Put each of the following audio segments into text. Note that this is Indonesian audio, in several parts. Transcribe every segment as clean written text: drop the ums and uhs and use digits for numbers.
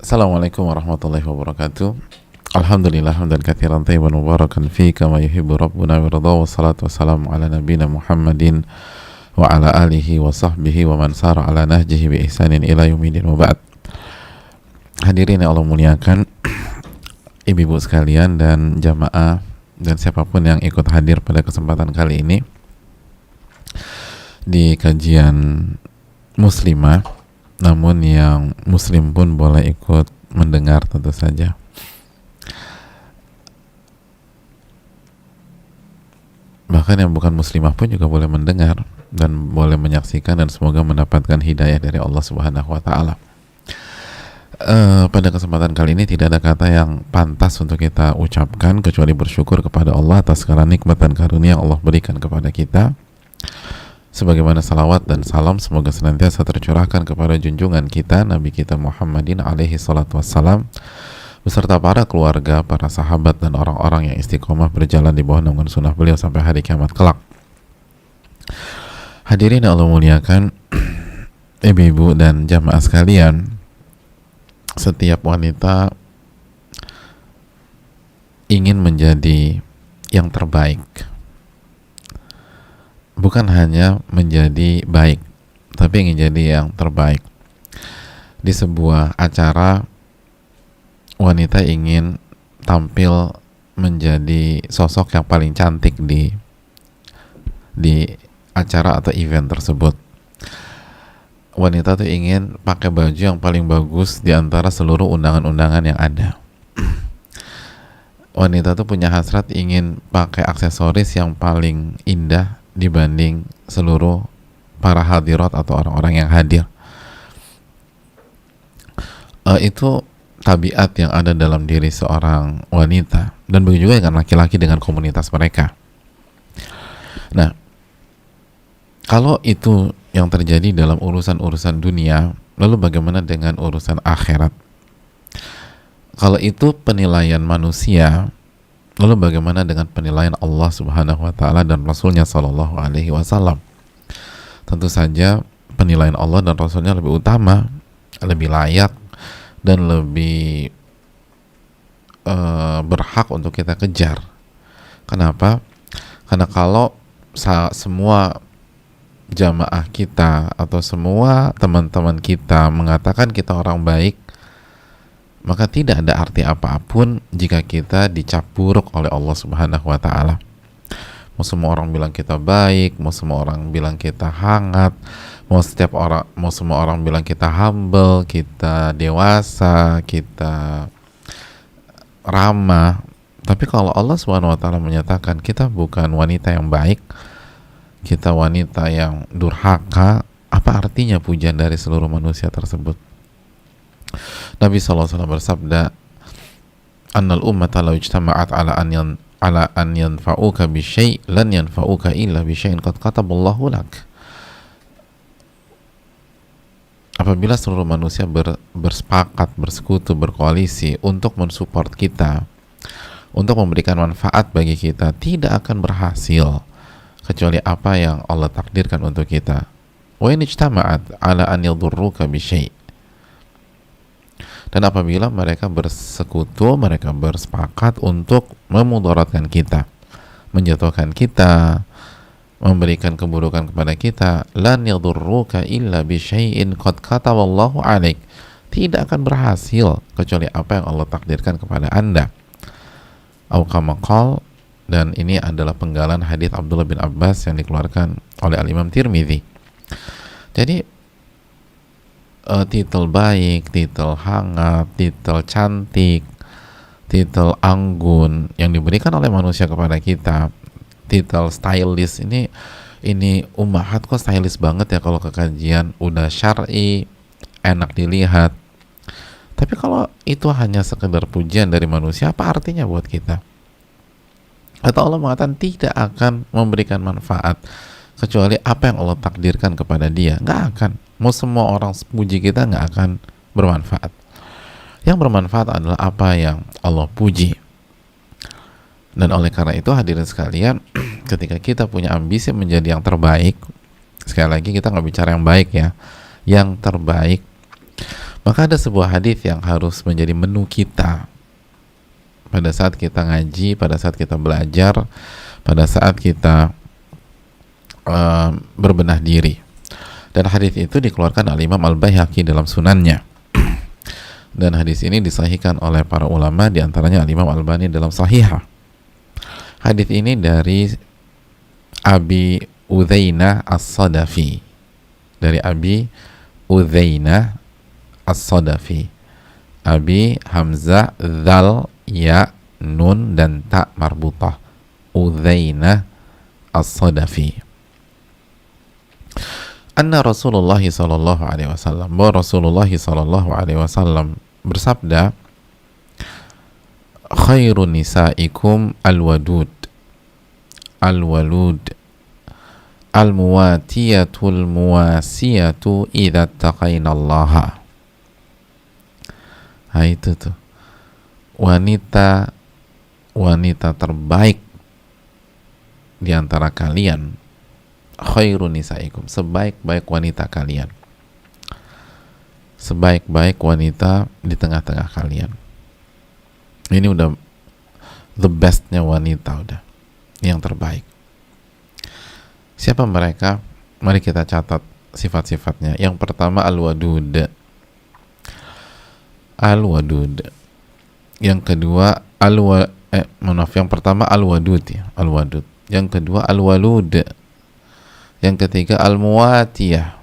Assalamualaikum warahmatullahi wabarakatuh. Alhamdulillah hamdan katsiran thayyiban mubarakan fi kama yuhibbu rabbuna wa yarda, wassalatu wassalamu ala nabiyyina Muhammadin wa ala alihi wa sahbihi wa man sara ala nahjihi bi ihsanin ila yaumil wa ba'd. Hadirin yang Allah muliakan, ibu-ibu sekalian dan jamaah dan siapapun yang ikut hadir pada kesempatan kali ini di kajian muslimah, namun yang muslim pun boleh ikut mendengar tentu saja. Bahkan yang bukan muslimah pun juga boleh mendengar dan boleh menyaksikan, dan semoga mendapatkan hidayah dari Allah Subhanahu wa Ta'ala. Pada kesempatan kali ini tidak ada kata yang pantas untuk kita ucapkan kecuali bersyukur kepada Allah atas segala nikmat dan karunia yang Allah berikan kepada kita. Sebagaimana salawat dan salam semoga senantiasa tercurahkan kepada junjungan kita Nabi kita Muhammadin alaihi salatu wassalam, beserta para keluarga, para sahabat, dan orang-orang yang istiqomah berjalan di bawah naungan sunnah beliau sampai hari kiamat kelak. Hadirin yang Allah muliakan, ibu-ibu dan jamaah sekalian, setiap wanita ingin menjadi yang terbaik. Bukan hanya menjadi baik, tapi ingin jadi yang terbaik. Di sebuah acara, wanita ingin tampil menjadi sosok yang paling cantik di acara atau event tersebut. Wanita tuh ingin pakai baju yang paling bagus di antara seluruh undangan-undangan yang ada. Wanita tuh punya hasrat ingin pakai aksesoris yang paling indah dibanding seluruh para hadirat atau orang-orang yang hadir. Itu tabiat yang ada dalam diri seorang wanita, dan begitu juga dengan laki-laki dengan komunitas mereka. Nah, kalau itu yang terjadi dalam urusan-urusan dunia, lalu bagaimana dengan urusan akhirat? Kalau itu penilaian manusia, lalu bagaimana dengan penilaian Allah Subhanahu wa Ta'ala dan Rasulnya Sallallahu Alaihi Wasallam? Tentu saja penilaian Allah dan Rasulnya lebih utama, lebih layak, dan lebih berhak untuk kita kejar. Kenapa? Karena kalau semua jamaah kita atau semua teman-teman kita mengatakan kita orang baik, maka tidak ada arti apapun jika kita dicap buruk oleh Allah Subhanahu wa Ta'ala. Mau semua orang bilang kita baik, mau semua orang bilang kita hangat, mau semua orang bilang kita humble, kita dewasa, kita ramah, tapi kalau Allah Subhanahu wa Ta'ala menyatakan kita bukan wanita yang baik, kita wanita yang durhaka, apa artinya pujian dari seluruh manusia tersebut? Nabi SAW bersabda, annal ummata law ijtama'at ala an yanfa'uka bi syai' lan yanfa'uka illa bi syai'in qad kataballahu lak. Apabila seluruh manusia bersepakat, bersekutu, berkoalisi untuk mensupport kita, untuk memberikan manfaat bagi kita, tidak akan berhasil kecuali apa yang Allah takdirkan untuk kita. Wa in ijtama'at ala an yadurruka bi syai'. Dan apabila mereka bersekutu, mereka bersepakat untuk memudaratkan kita, menjatuhkan kita, memberikan keburukan kepada kita, lan yadurruka illa bi syai'in qad kataballahu 'alaik. Tidak akan berhasil kecuali apa yang Allah takdirkan kepada Anda. Au kama qala, dan ini adalah penggalan hadits Abdullah bin Abbas yang dikeluarkan oleh Al-Imam Tirmidzi. Jadi titel baik, titel hangat, titel cantik, titel anggun yang diberikan oleh manusia kepada kita, titel stylish, ini ummahat kok stylish banget ya kalau ke kajian, udah syar'i, enak dilihat. Tapi kalau itu hanya sekedar pujian dari manusia, apa artinya buat kita? Atau Allah mengatakan tidak akan memberikan manfaat kecuali apa yang Allah takdirkan kepada dia. Nggak akan. Mau semua orang puji kita, nggak akan bermanfaat. Yang bermanfaat adalah apa yang Allah puji. Dan oleh karena itu hadirin sekalian, ketika kita punya ambisi menjadi yang terbaik, sekali lagi kita nggak bicara yang baik ya, yang terbaik, Maka ada sebuah hadis yang harus menjadi menu kita pada saat kita ngaji, pada saat kita belajar, pada saat kita berbenah diri. Dan hadis itu dikeluarkan oleh Imam Al-Baihaqi dalam sunannya. Dan hadis ini disahihkan oleh para ulama, diantaranya Imam Al-Albani dalam Sahihah. Hadis ini dari Abi Udzainah As-Sadafi, dari Abi Udzainah As-Sadafi, Abi Hamzah Dzal Ya Nun dan Ta marbutah, Udzainah As-Sadafi. Anna Rasulullah sallallahu alaihi wasallam, bahwa Rasulullah sallallahu alaihi wasallam bersabda, khairun nisaikum al-wadud al-walud al-muwatiyatul muwasiyatu idza taqainallaha. Nah itu tuh wanita terbaik di antara kalian, khairun nisaikum, sebaik-baik wanita kalian, sebaik-baik wanita di tengah-tengah kalian. Ini udah the bestnya wanita, udah yang terbaik. Siapa mereka? Mari kita catat sifat-sifatnya. Yang pertama al-wadud, al-wadud. Yang kedua yang pertama al-wadud ya, al-wadud. Yang kedua al-walud. Yang ketiga al-muwatiyah,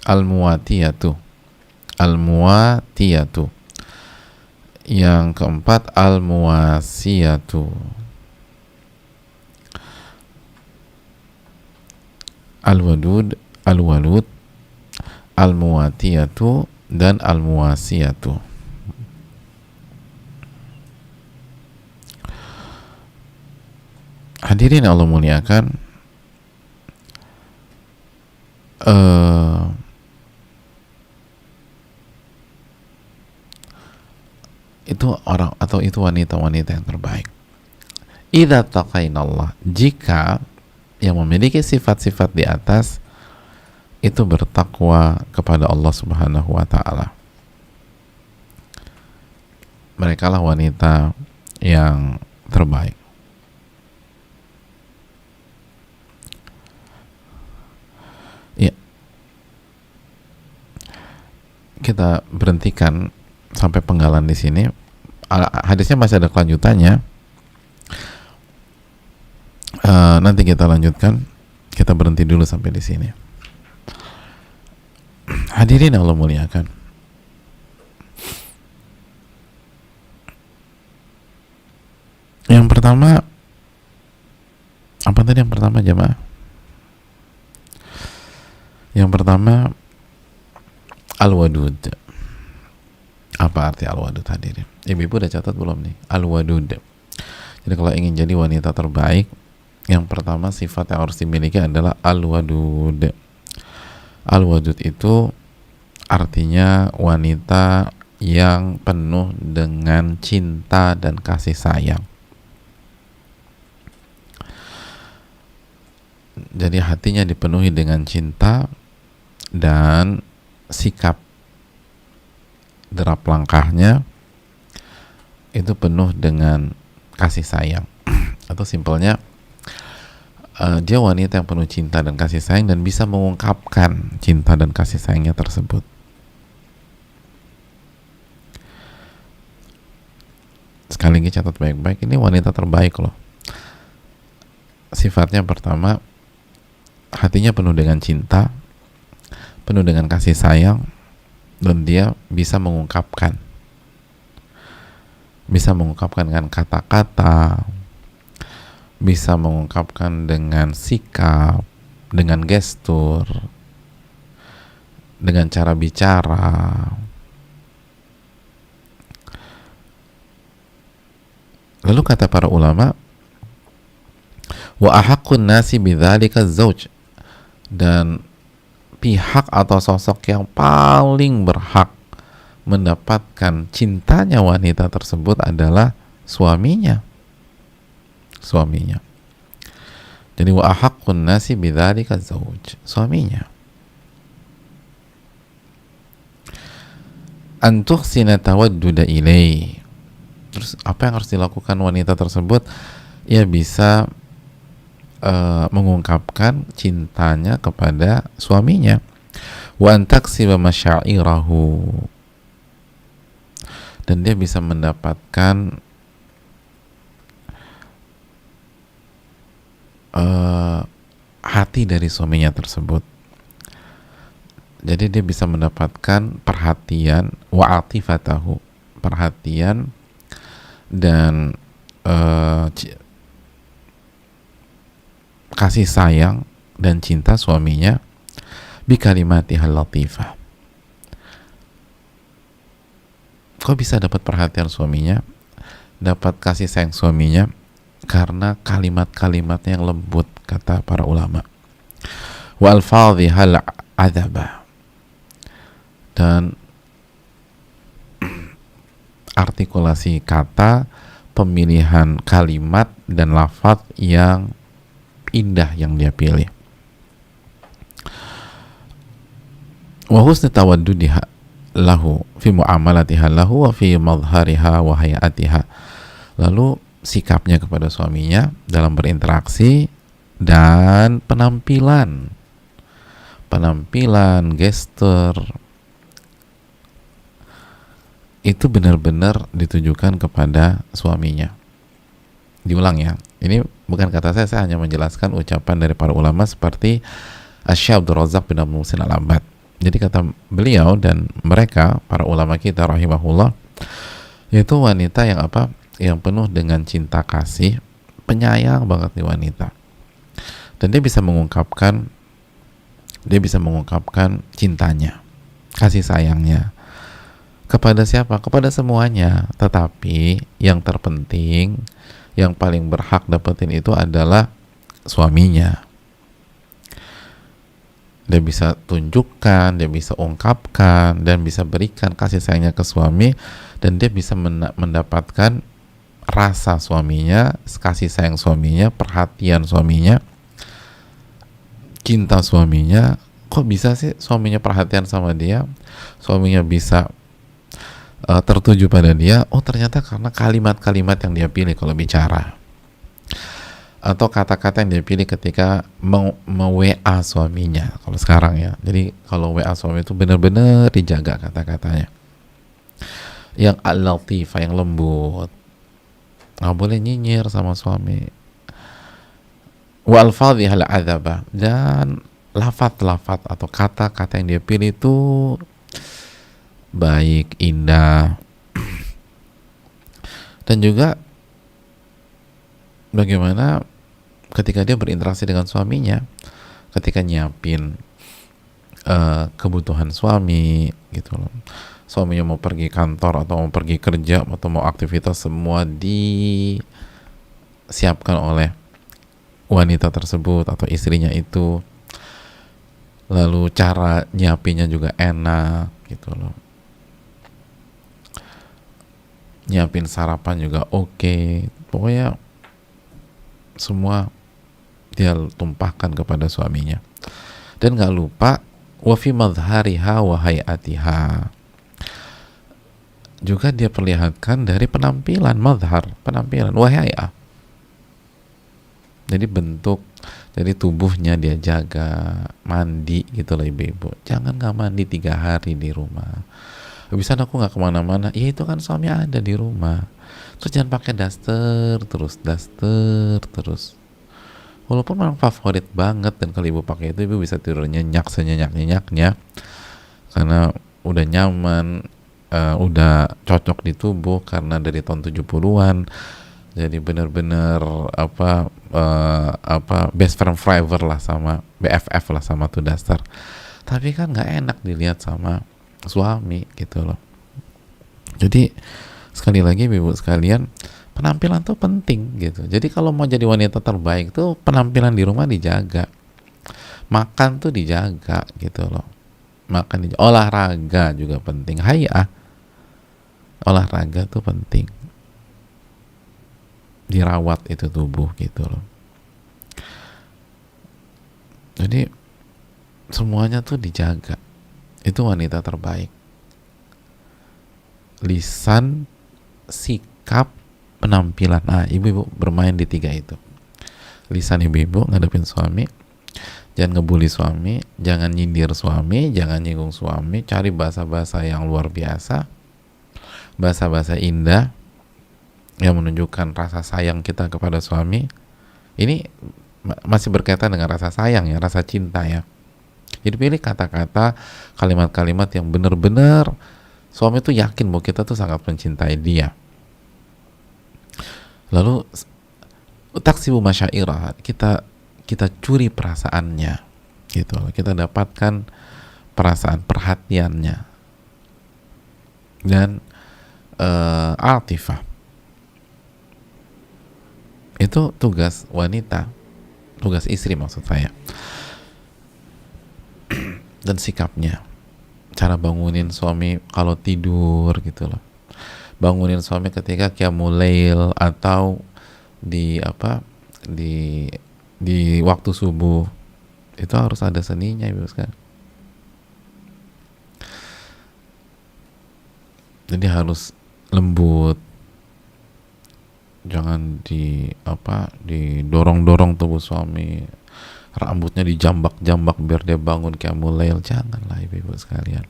al-muwatiyatu, al-muwatiyatu. Yang keempat al-muwasiyatu, al-wadud, al-walud, al-muwatiyatu, dan al-muwasiyatu. Hadirin Allah muliakan, itu orang atau itu wanita-wanita yang terbaik. Idza taqainallah, jika yang memiliki sifat-sifat di atas itu bertakwa kepada Allah Subhanahu wa taala. Merekalah wanita yang terbaik. Ya. Kita berhentikan sampai penggalan di sini. Hadisnya masih ada kelanjutannya. Nanti kita lanjutkan. Kita berhenti dulu sampai di sini. Hadirin Allah muliakan. Yang pertama, apa tadi yang pertama jemaah? Yang pertama al-wadud. Apa arti al-wadud hadirin? Ibu-ibu udah catat belum nih? Al-wadud. Jadi kalau ingin jadi wanita terbaik, yang pertama sifat yang harus dimiliki adalah al-wadud. Al-wadud itu artinya wanita yang penuh dengan cinta dan kasih sayang. Jadi hatinya dipenuhi dengan cinta dan sikap derap langkahnya itu penuh dengan kasih sayang. Atau simpelnya dia wanita yang penuh cinta dan kasih sayang dan bisa mengungkapkan cinta dan kasih sayangnya tersebut. Sekali lagi catat baik-baik, ini wanita terbaik loh. Sifatnya pertama, hatinya penuh dengan cinta, penuh dengan kasih sayang, dan dia bisa mengungkapkan dengan kata-kata, bisa mengungkapkan dengan sikap, dengan gestur, dengan cara bicara. Lalu kata para ulama, wa ahaqqun nasi bidzalika zauj, dan pihak atau sosok yang paling berhak mendapatkan cintanya wanita tersebut adalah suaminya. Jadi wa ahaqqun nasi bidzalika zauj, suaminya. antuhsina tawadduda ilai. Terus apa yang harus dilakukan wanita tersebut? Ya bisa mengungkapkan cintanya kepada suaminya. Wa antaksiba masyairahu, dan dia bisa mendapatkan hati dari suaminya tersebut. Jadi dia bisa mendapatkan perhatian, wa atifatahu, perhatian dan kasih sayang dan cinta suaminya, bi kalimatihal latifah. Kok bisa dapat perhatian suaminya, dapat kasih sayang suaminya? Karena kalimat-kalimatnya yang lembut, kata para ulama. Wa alfadhihal adaba, dan artikulasi kata, pemilihan kalimat dan lafaz yang indah yang dia pilih. Wa husni tawaddudiha lahu fi muamalatiha lahu wa fi madhariha wa hayatiha. Lalu sikapnya kepada suaminya dalam berinteraksi dan penampilan, gestur, itu benar-benar ditujukan kepada suaminya. Diulang ya, ini bukan kata saya hanya menjelaskan ucapan dari para ulama seperti Asy-Syaikh Abdul Razak bin Abdul Muhsin Al-Abbad. Jadi kata beliau dan mereka, para ulama kita rahimahullah, yaitu wanita yang apa? Yang penuh dengan cinta kasih, penyayang banget nih wanita. Dan dia bisa mengungkapkan cintanya, kasih sayangnya kepada siapa? Kepada semuanya. Tetapi yang terpenting, yang paling berhak dapetin itu adalah suaminya. Dia bisa tunjukkan, dia bisa ungkapkan, dan bisa berikan kasih sayangnya ke suami, dan dia bisa mendapatkan rasa suaminya, kasih sayang suaminya, perhatian suaminya, cinta suaminya. Kok bisa sih suaminya perhatian sama dia, suaminya bisa tertuju pada dia? Oh, ternyata karena kalimat-kalimat yang dia pilih kalau bicara, atau kata-kata yang dia pilih ketika me-WA suaminya kalau sekarang ya. Jadi kalau WA suami itu benar-benar dijaga kata-katanya, yang al-latifah, yang lembut, nggak boleh nyinyir sama suami. Wa alfadhihal adzaba, dan lafat-lafat atau kata-kata yang dia pilih itu baik, indah. Dan juga bagaimana ketika dia berinteraksi dengan suaminya, ketika nyiapin kebutuhan suami gitu loh. Suaminya mau pergi kantor atau mau pergi kerja atau mau aktivitas, semua disiapkan oleh wanita tersebut atau istrinya itu. Lalu cara nyiapinnya juga enak gitu loh. Nyiapin sarapan juga oke. Pokoknya semua dia tumpahkan kepada suaminya. Dan gak lupa wa fi madhariha wa hayatiha, juga dia perlihatkan dari penampilan, madhar, penampilan, wa hayah, jadi bentuk, jadi tubuhnya dia jaga, mandi gitu loh ibu-ibu. Jangan gak mandi 3 hari di rumah, bisa aku gak kemana-mana. Ya itu kan suami ada di rumah. Terus jangan pakai daster terus. Walaupun memang favorit banget, dan kalau ibu pakai itu ibu bisa tidur nyenyak senyenyak-nyenyaknya karena udah nyaman, udah cocok di tubuh karena dari tahun 70-an. Jadi benar-benar best friend forever lah, sama BFF lah sama tuh daster. Tapi kan nggak enak dilihat sama suami gitu loh. Jadi sekali lagi ibu sekalian, penampilan tuh penting gitu. Jadi kalau mau jadi wanita terbaik tuh penampilan di rumah dijaga, makan tuh dijaga gitu loh, olahraga juga penting, olahraga tuh penting, dirawat itu tubuh gitu loh. Jadi semuanya tuh dijaga, itu wanita terbaik. lisan, sikap, penampilan. Nah, ibu-ibu bermain di 3 itu. Lisan ibu-ibu ngadepin suami, jangan ngebully suami, jangan nyindir suami, jangan nyinggung suami, cari bahasa-bahasa yang luar biasa, bahasa-bahasa indah yang menunjukkan rasa sayang kita kepada suami. Ini masih berkaitan dengan rasa sayang ya, rasa cinta ya. Jadi pilih kata-kata, kalimat-kalimat yang benar-benar suami tuh yakin bahwa kita tuh sangat mencintai dia. Lalu taksibu masyairah, kita curi perasaannya gitu loh. Kita dapatkan perasaan, perhatiannya, dan atifah. Itu tugas wanita, tugas istri maksud saya. Dan sikapnya, cara bangunin suami kalau tidur gitu loh, bangunin suami ketika qiyamul lail atau di waktu subuh, itu harus ada seninya ibu sekalian. Jadi harus lembut, jangan didorong-dorong tubuh suami, rambutnya dijambak-jambak biar dia bangun qiyamul lail. Janganlah ibu-ibu sekalian.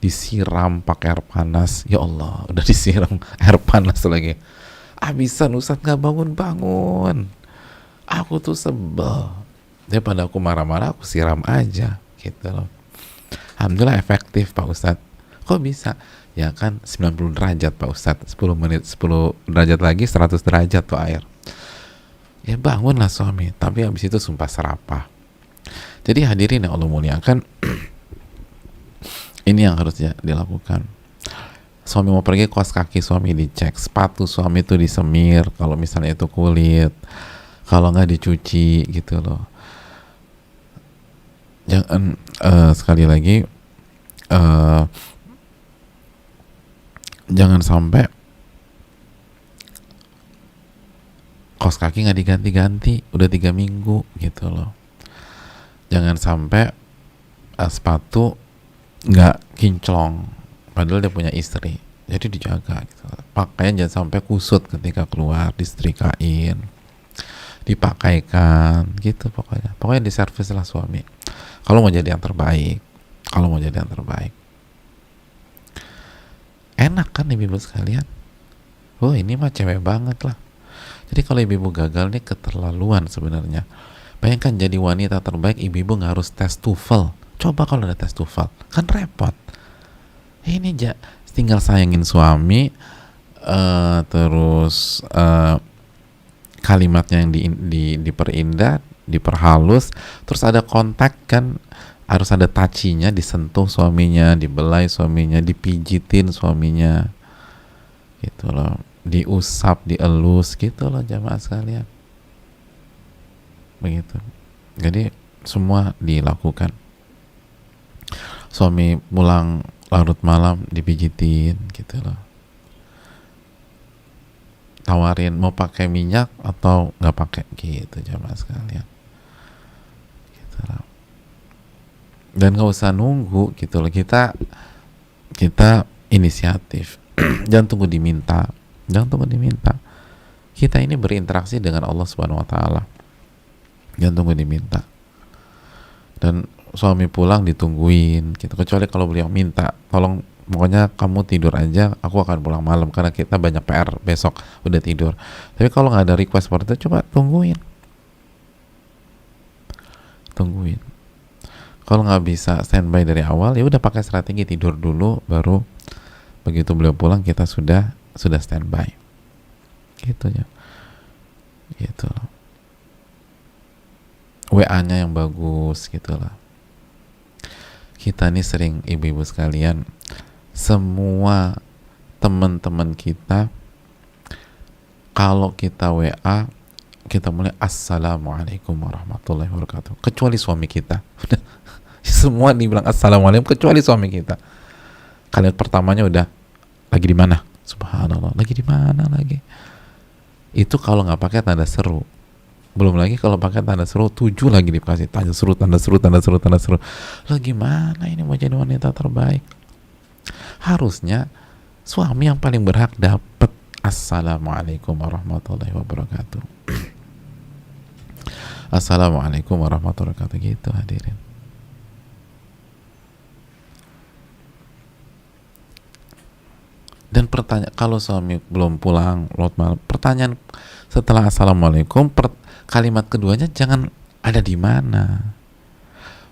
Disiram pakai air panas, ya Allah, udah disiram air panas lagi, habisan Ustadz nggak bangun-bangun. Aku tuh sebel, daripada aku marah-marah aku siram aja gitu loh. Alhamdulillah efektif Pak Ustadz. Kok bisa? Ya kan 90 derajat Pak Ustadz, 10 menit 10 derajat lagi 100 derajat tuh air. Ya bangunlah suami, tapi habis itu sumpah serapah. Jadi hadirin yang Allah muliakan, ini yang harus dilakukan. Suami mau pergi, kaos kaki suami dicek, sepatu suami itu disemir kalau misalnya itu kulit, kalau nggak dicuci gitu loh. Jangan sekali lagi jangan sampai kaos kaki nggak diganti-ganti udah 3 minggu gitu loh. Jangan sampai sepatu nggak kinclong padahal dia punya istri, jadi dijaga gitu. Pakaian jangan sampai kusut ketika keluar, disetrikain, dipakaikan gitu. Pokoknya diservis lah suami kalau mau jadi yang terbaik. Enak kan ibu-ibu sekalian? Oh ini mah cewek banget lah. Jadi kalau ibu-ibu gagal nih keterlaluan sebenarnya. Bayangkan jadi wanita terbaik, ibu-ibu nggak harus tes TOEFL. Coba kalau ada tes TOEFL, kan repot. Ini tinggal sayangin suami, terus kalimatnya yang diperindah, diperhalus, terus ada kontak kan, harus ada touchy-nya, disentuh suaminya, dibelai suaminya, dipijitin suaminya, gitu loh, diusap, dielus, gitu loh jamaah sekalian. Begitu. Jadi semua dilakukan. Suami pulang larut malam dipijitin, gitu loh. Tawarin mau pakai minyak atau nggak pakai, gitu jamaah sekalian. Gitu loh. Dan nggak usah nunggu gitu loh, kita inisiatif. Jangan tunggu diminta. Kita ini berinteraksi dengan Allah Subhanahu Wa Taala. Jangan tunggu diminta. Dan suami pulang ditungguin gitu. Kecuali kalau beliau minta, tolong pokoknya kamu tidur aja, aku akan pulang malam karena kita banyak PR besok, udah tidur. Tapi kalau nggak ada request seperti itu, coba tungguin. Kalau nggak bisa standby dari awal, ya udah pakai strategi tidur dulu, baru begitu beliau pulang kita sudah standby. Gitu ya. Gitu loh. WA-nya yang bagus gitu lah. Kita nih sering ibu-ibu sekalian, semua teman-teman kita kalau kita WA kita mulai assalamualaikum warahmatullahi wabarakatuh, kecuali suami kita. Semua dibilang assalamualaikum kecuali suami kita. Kalimat pertamanya udah lagi di mana? Subhanallah, lagi di mana lagi? Itu kalau nggak pakai tanda seru. Belum lagi kalau pakai tanda seru 7 lagi dikasih tanda seru. Lo gimana ini mau jadi wanita terbaik? Harusnya Suami yang paling berhak dapat assalamualaikum warahmatullahi wabarakatuh. Assalamualaikum warahmatullahi wabarakatuh, gitu hadirin. Dan pertanyaan, kalau suami belum pulang larut malam, pertanyaan setelah assalamualaikum, kalimat keduanya jangan ada di mana,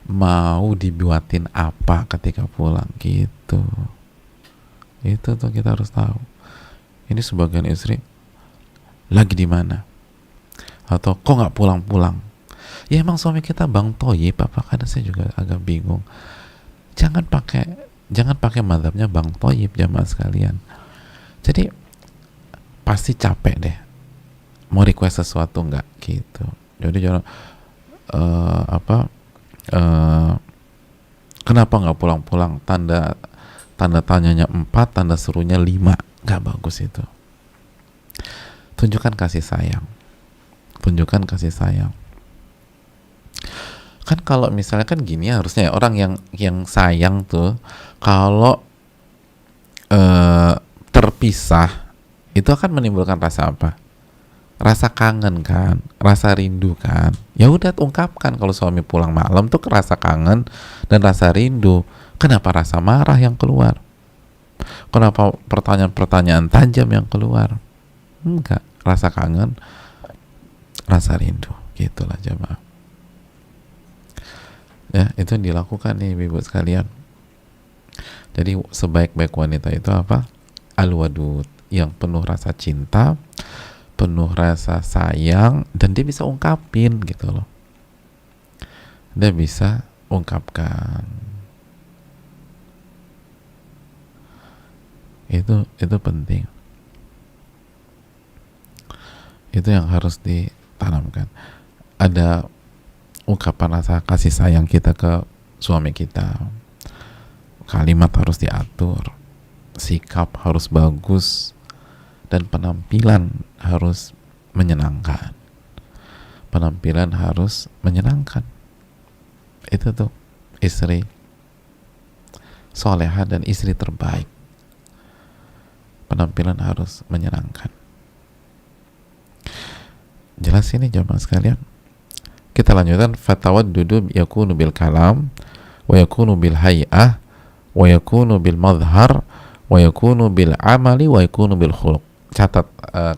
mau dibuatin apa ketika pulang, gitu. Itu tuh kita harus tahu. Ini sebagian istri lagi di mana, atau kok nggak pulang-pulang. Ya emang suami kita Bang Toyib apa? Kadang saya juga agak bingung. Jangan pakai mazhabnya Bang Toyib, jamaah sekalian. Jadi pasti capek deh mau request sesuatu nggak, gitu. Jadi jangan kenapa nggak pulang-pulang, tanda tanyanya 4, tanda serunya 5, nggak bagus itu. Tunjukkan kasih sayang, kan. Kalau misalnya kan gini, harusnya orang yang sayang tuh kalau terpisah itu akan menimbulkan rasa apa? Rasa kangen kan, rasa rindu kan. Ya udah, ungkapkan. Kalau suami pulang malam tuh rasa kangen dan rasa rindu. Kenapa rasa marah yang keluar? Kenapa pertanyaan-pertanyaan tajam yang keluar? Enggak, rasa kangen, rasa rindu, gitulah jemaah. Ya, itu yang dilakukan nih ibu sekalian. Jadi sebaik-baik wanita itu apa? Al-wadud, yang penuh rasa cinta, penuh rasa sayang, dan dia bisa ungkapin, gitu loh. Dia bisa ungkapkan. Itu penting. Itu yang harus ditanamkan. Ada ungkapan rasa kasih sayang kita ke suami kita. Kalimat harus diatur, sikap harus bagus, dan penampilan harus menyenangkan. Itu tuh istri solehah dan istri terbaik. Penampilan harus menyenangkan. Jelas ini jamaah sekalian. Kita lanjutkan. Fatawaddudu yakunu bil kalam, wa yakunu bil hay'ah, wa yakunu bil madhar, wa yakunu bil amali, wa yakunu bil khuluq. Catat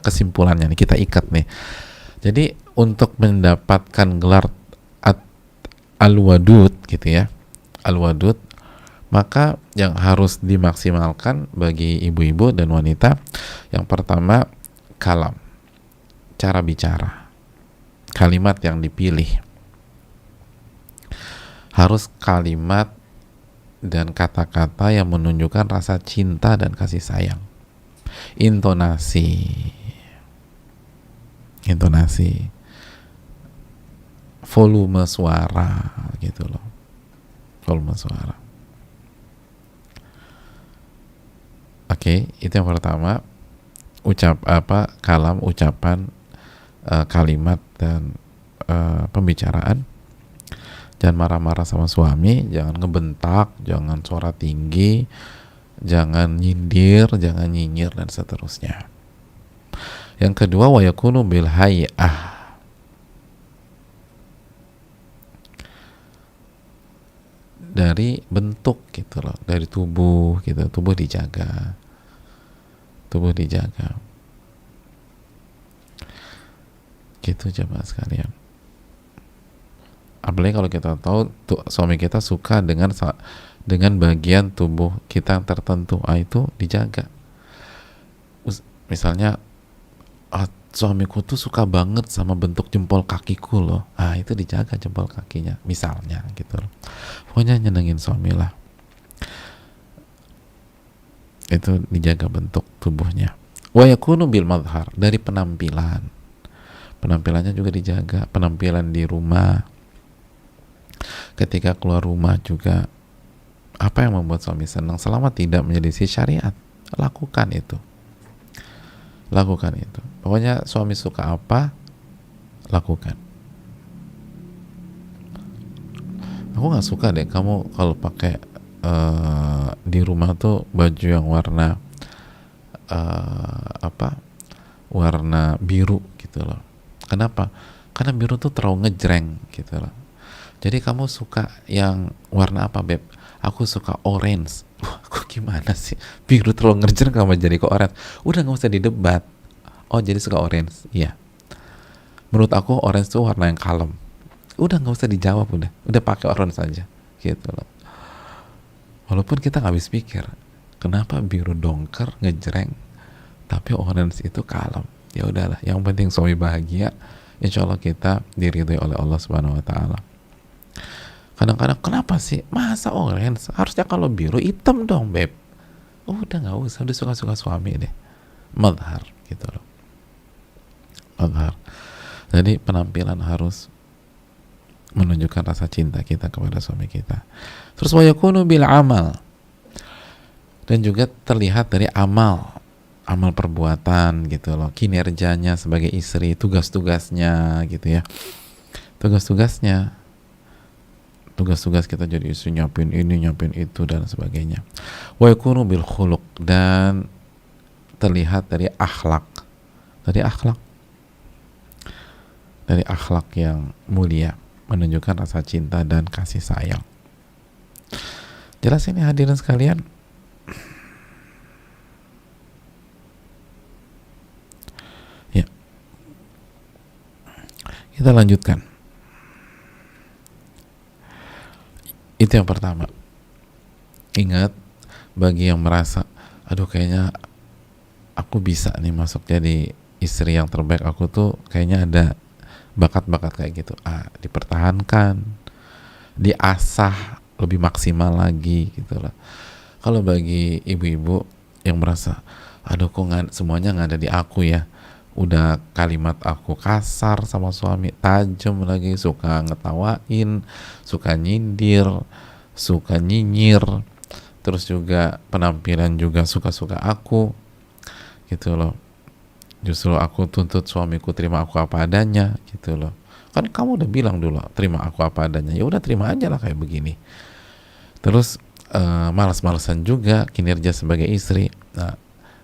kesimpulannya nih, kita ikat nih. Jadi untuk mendapatkan gelar al-wadud, gitu ya, al-wadud, maka yang harus dimaksimalkan bagi ibu-ibu dan wanita, yang pertama kalam, cara bicara, kalimat yang dipilih harus kalimat dan kata-kata yang menunjukkan rasa cinta dan kasih sayang. Intonasi, volume suara, gitu loh, volume suara. Oke, itu yang pertama. Kalam, ucapan, kalimat, dan pembicaraan. Jangan marah-marah sama suami, jangan ngebentak, jangan suara tinggi, jangan nyindir, jangan nyinyir, dan seterusnya. Yang kedua, wa yakunu bil hay'ah, dari bentuk, gitu loh, dari tubuh, gitu. Tubuh dijaga. Gitu jemaah sekalian. Apalagi kalau kita tahu suami kita suka dengan bagian tubuh kita yang tertentu, itu dijaga. Misalnya, suamiku tuh suka banget sama bentuk jempol kakiku loh, itu dijaga jempol kakinya, misalnya, gitu loh. Pokoknya nyenengin suami lah, itu dijaga bentuk tubuhnya. Wa yakunu bil madhar, dari penampilannya juga dijaga. Penampilan di rumah, ketika keluar rumah juga, apa yang membuat suami senang, selama tidak menyelisih syariat, lakukan itu. Pokoknya suami suka apa, lakukan. Aku nggak suka deh kamu kalau pakai di rumah tuh baju yang warna apa, warna biru gitu loh. Kenapa? Karena biru tuh terlalu ngejreng gitu loh. Jadi kamu suka yang warna apa, Beb? Aku suka orange. Wah, kok gimana sih? Biru terlalu ngejreng kamu jadi ke orange. Udah nggak usah didebat. Oh, jadi suka orange. Iya. Menurut aku orange tuh warna yang kalem. Udah nggak usah dijawab, udah pakai orange saja gitu loh. Walaupun kita nggak habis pikir, kenapa biru dongker ngejreng tapi orange itu kalem. Ya udahlah, yang penting suami bahagia, insya Allah kita diridhoi oleh Allah Subhanahu Wa Taala. Kadang-kadang kenapa sih masa orange, harusnya kalau biru hitam dong, Beb. Udah nggak usah, udah suka-suka suami deh, madhar gitu loh, madhar. Jadi penampilan harus menunjukkan rasa cinta kita kepada suami kita. Terus wa yakunu bil amal, dan juga terlihat dari amal perbuatan gitu loh, kinerjanya sebagai istri, tugas-tugasnya gitu ya, tugas kita jadi istri, nyiapin ini, nyiapin itu dan sebagainya. Wa yakunu bil khuluq, dan terlihat dari akhlak, dari akhlak yang mulia, menunjukkan rasa cinta dan kasih sayang. Jelas ini hadirin sekalian? Ya, kita lanjutkan. Itu yang pertama. Ingat, bagi yang merasa, aduh kayaknya aku bisa nih masuk jadi istri yang terbaik, aku tuh kayaknya ada bakat-bakat kayak gitu, dipertahankan, diasah lebih maksimal lagi gitu lah. Kalau bagi ibu-ibu yang merasa, aduh kok semuanya nggak ada di aku ya, udah kalimat aku kasar sama suami, tajam lagi, suka ngetawain, suka nyindir, suka nyinyir, terus juga penampilan juga suka-suka aku gitu loh. Justru aku tuntut suamiku terima aku apa adanya gitu loh. Kan kamu udah bilang dulu terima aku apa adanya, ya udah terima aja lah kayak begini. Terus malas-malasan juga kinerja sebagai istri. Nah,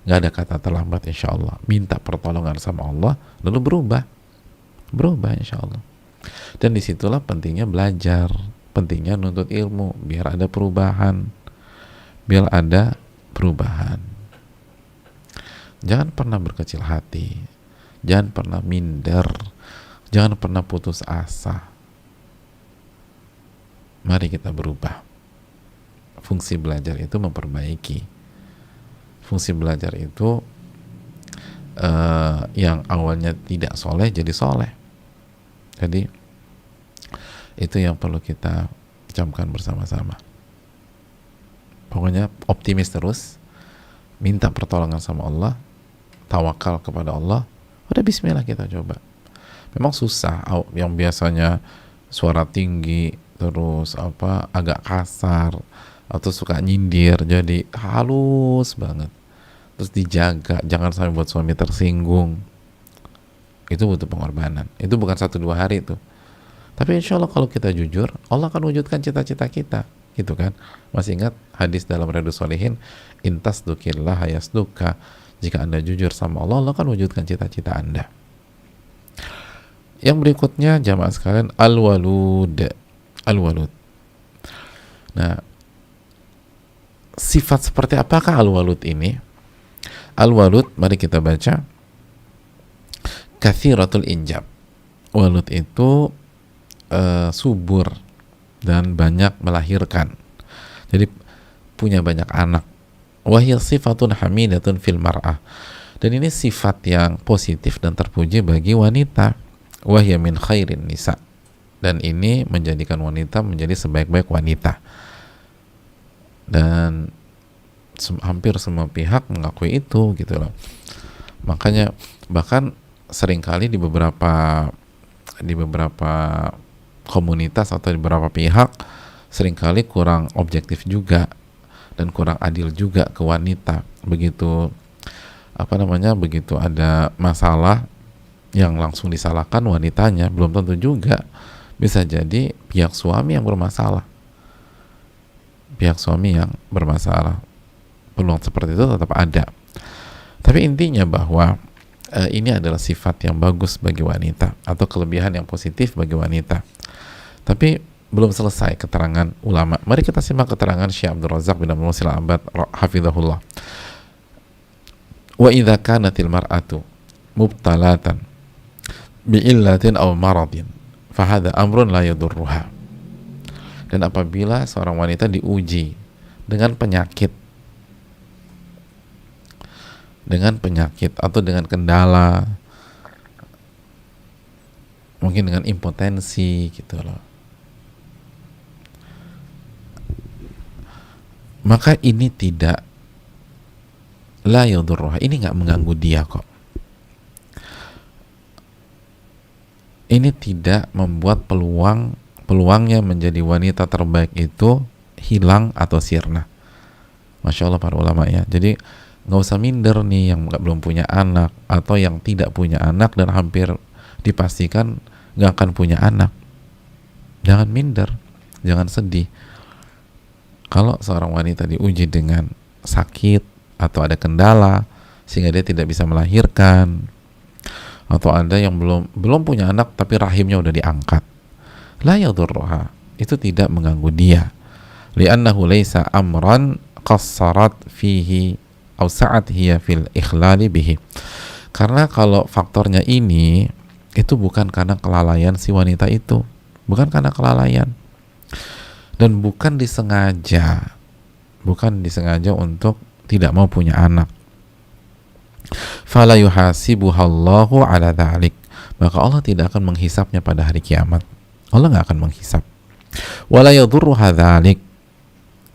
nggak ada kata terlambat, insya Allah. Minta pertolongan sama Allah, lalu berubah insya Allah. Dan disitulah pentingnya belajar, pentingnya nuntut ilmu, biar ada perubahan. Jangan pernah berkecil hati, jangan pernah minder, jangan pernah putus asa. Mari kita berubah. Fungsi belajar itu memperbaiki. Fungsi belajar itu yang awalnya tidak soleh jadi soleh. Jadi itu yang perlu kita camkan bersama-sama. Pokoknya optimis terus, minta pertolongan sama Allah, tawakal kepada Allah, udah bismillah kita coba. Memang susah, yang biasanya suara tinggi terus agak kasar atau suka nyindir jadi halus banget, terus dijaga jangan sampai buat suami tersinggung. Itu butuh pengorbanan, itu bukan 1-2 hari tuh, tapi insya Allah kalau kita jujur, Allah akan wujudkan cita-cita kita gitu kan. Masih ingat hadis dalam Riyadhus Shalihin, intas dukillah yasduka, jika Anda jujur sama Allah, Allah akan wujudkan cita-cita Anda. Yang berikutnya jamaah sekalian, al-walud. Nah, sifat seperti apakah al-walud ini? Al-walud, mari kita baca. Kathiratul injab. Walud itu subur dan banyak melahirkan, jadi punya banyak anak. Wahya sifatun hamidatun fil mar'ah, dan ini sifat yang positif dan terpuji bagi wanita. Wahya min khairin nisa, dan ini menjadikan wanita menjadi sebaik-baik wanita, dan hampir semua pihak mengakui itu gitu loh. Makanya bahkan seringkali di beberapa komunitas atau di beberapa pihak seringkali kurang objektif juga dan kurang adil juga ke wanita. Begitu begitu ada masalah yang langsung disalahkan wanitanya, belum tentu juga. Bisa jadi pihak suami yang bermasalah. Peluang seperti itu tetap ada. Tapi intinya bahwa ini adalah sifat yang bagus bagi wanita atau kelebihan yang positif bagi wanita. Tapi belum selesai keterangan ulama. Mari kita simak keterangan Syekh Abdul Razak bin Abdul Muhsin Al-Abbad hafizahullah. Wa idza kanatil mar'atu mubtalatan bi'illatin aw maradin fahadha amrun la yadurruha. Dan apabila seorang wanita diuji dengan penyakit atau dengan kendala, mungkin dengan impotensi gitu loh, maka ini tidak la yadurruha, ini nggak mengganggu dia kok. Ini tidak membuat peluangnya menjadi wanita terbaik itu hilang atau sirna. Masya Allah para ulama ya. Jadi nggak usah minder nih yang belum punya anak atau yang tidak punya anak dan hampir dipastikan nggak akan punya anak. Jangan minder, jangan sedih. Kalau seorang wanita diuji dengan sakit atau ada kendala sehingga dia tidak bisa melahirkan, atau ada yang belum punya anak tapi rahimnya udah diangkat, la yadurruha, itu tidak mengganggu dia, li'annahu laisa amran qassarat fihi aw sa'at hiya fil ikhlali bihi. Karena kalau faktornya ini, itu bukan karena kelalaian si wanita itu, bukan karena kelalaian, dan bukan disengaja untuk tidak mau punya anak. Fala yuhasibuhallahu ala dhalik, maka Allah tidak akan menghisapnya pada hari kiamat. Allah nggak akan menghisap. Wala yadurruha dhalik,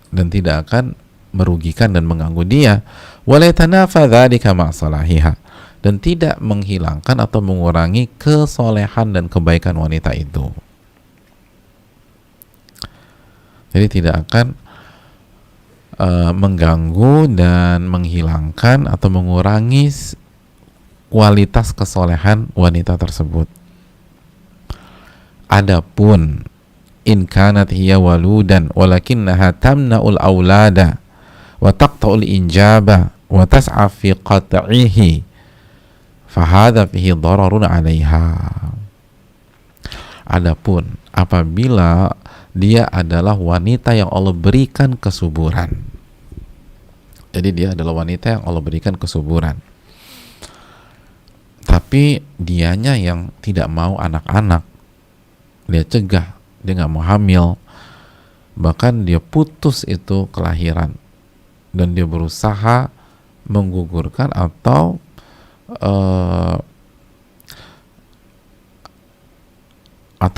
dan tidak akan merugikan dan mengganggu dia. Wala yatanafa dhalika ma'salahiha, dan tidak menghilangkan atau mengurangi kesolehan dan kebaikan wanita itu. Jadi tidak akan mengganggu dan menghilangkan atau mengurangi kualitas kesolehan wanita tersebut. Adapun in kanat hiya waludan walakinnaha tamna'ul aulada wa taqta'ul injaba wa tas'a fi qat'ihi fahadha fihi dararun 'alaiha. Adapun apabila dia adalah wanita yang Allah berikan kesuburan, jadi dia adalah wanita yang Allah berikan kesuburan, tapi dianya yang tidak mau anak-anak, dia cegah, dia nggak mau hamil, bahkan dia putus itu kelahiran, dan dia berusaha menggugurkan atau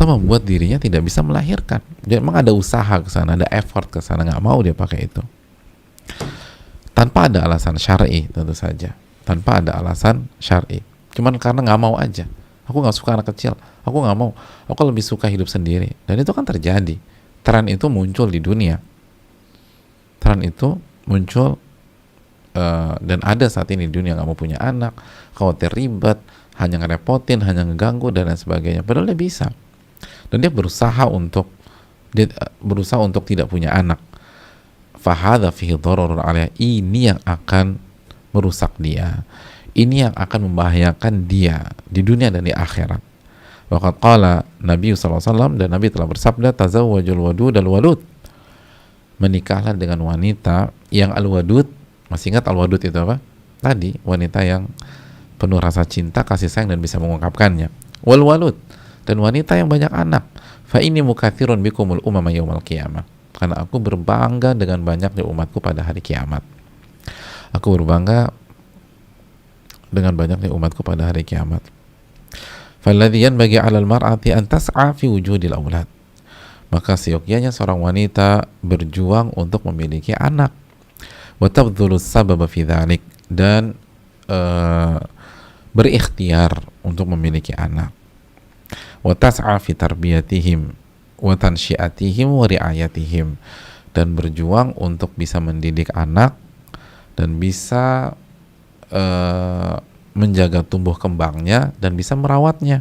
membuat dirinya tidak bisa melahirkan. Jadi memang ada usaha ke sana, ada effort ke sana, nggak mau dia pakai itu. Tanpa ada alasan syar'i, tentu saja. Tanpa ada alasan syar'i. Cuman karena nggak mau aja. Aku nggak suka anak kecil. Aku nggak mau. Aku lebih suka hidup sendiri. Dan itu kan terjadi. Tren itu muncul di dunia. Tren itu muncul dan ada saat ini di dunia, nggak mau punya anak, khawatir ribet, hanya ngerepotin, hanya ngeganggu dan lain sebagainya. Padahal dia bisa. Dan dia berusaha untuk tidak punya anak. Fahadha fihi dararun 'alaiha, ini yang akan merusak dia. Ini yang akan membahayakan dia di dunia dan di akhirat. Waqad qala Nabi SAW, dan Nabi telah bersabda, tazawwajul wadud al-walud, menikahlah dengan wanita yang al-wadud. Masih ingat al-wadud itu apa? Tadi wanita yang penuh rasa cinta, kasih sayang, dan bisa mengungkapkannya. Wal walud, dan wanita yang banyak anak. Fa inni mukatsirun bikumul umama yaumal qiyamah, karena aku berbangga dengan banyaknya umatku pada hari kiamat. Aku berbangga dengan banyaknya umatku pada hari kiamat. Falladhi yanbaghi 'alal mar'ati an tas'a fi wujudil aulad, maka seyogyanya seorang wanita berjuang untuk memiliki anak. Wa tabdhulu sababa fi dzalik, dan berikhtiar untuk memiliki anak. Wa tas'a fi tarbiyatihim wa tansyiatihim wa riayatihim, dan berjuang untuk bisa mendidik anak dan bisa menjaga tumbuh kembangnya dan bisa merawatnya.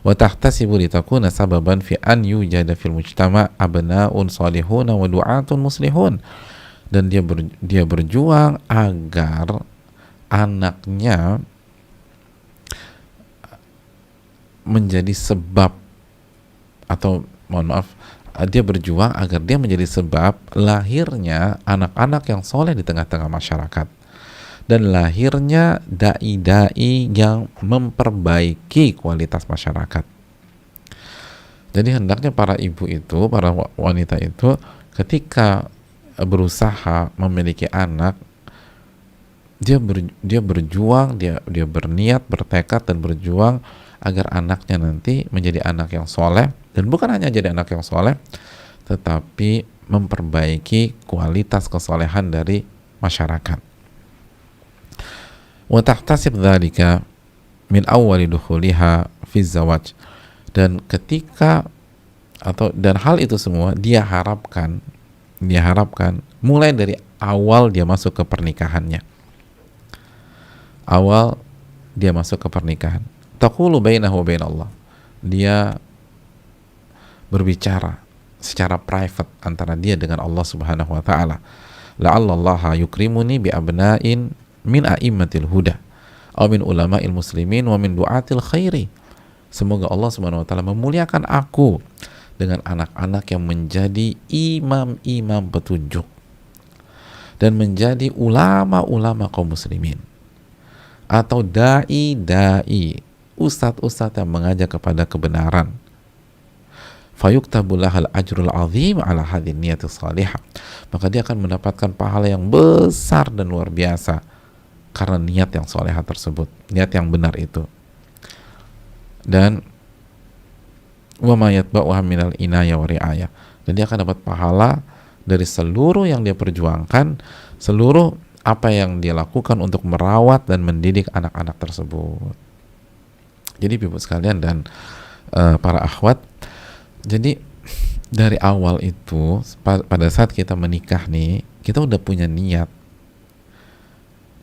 Wa tahtasibu litakuna sababan fi an yujada fil mujtama' abna'un salihun wa du'atun muslihun, dan dia berjuang agar anaknya menjadi sebab, atau mohon maaf, dia berjuang agar dia menjadi sebab lahirnya anak-anak yang soleh di tengah-tengah masyarakat, dan lahirnya dai-dai yang memperbaiki kualitas masyarakat. Jadi hendaknya para ibu itu, para wanita itu, ketika berusaha memiliki anak, dia berjuang, dia berniat, bertekad dan berjuang agar anaknya nanti menjadi anak yang soleh, dan bukan hanya jadi anak yang soleh, tetapi memperbaiki kualitas kesolehan dari masyarakat. Wa tahtasib dzalika min awwali dukhuliha fi zawaj, dan ketika dan hal itu semua dia harapkan mulai dari awal dia masuk ke pernikahannya. Awal dia masuk ke pernikahan, taqulu bainahu wa bainallah, dia berbicara secara private antara dia dengan Allah Subhanahu wa taala. La'allallaha yukrimuni bi abna'in min a'immatil huda aw min ulama'il muslimin wa min du'atil khairi. Semoga Allah Subhanahu wa taala memuliakan aku dengan anak-anak yang menjadi imam-imam petunjuk dan menjadi ulama-ulama kaum muslimin, atau dai-dai, ustadz-ustadz yang mengajak kepada kebenaran. Fayuktabu lahal ajrul azim ala hadhin niyati salihah, maka dia akan mendapatkan pahala yang besar dan luar biasa karena niat yang salihah tersebut, niat yang benar itu. Dan wa ma yatba'uha minal inayah wa ri'ayah, dan dia akan dapat pahala dari seluruh yang dia perjuangkan, seluruh apa yang dia lakukan untuk merawat dan mendidik anak-anak tersebut. Jadi ibu sekalian dan para akhwat, jadi dari awal itu pada saat kita menikah nih, kita udah punya niat.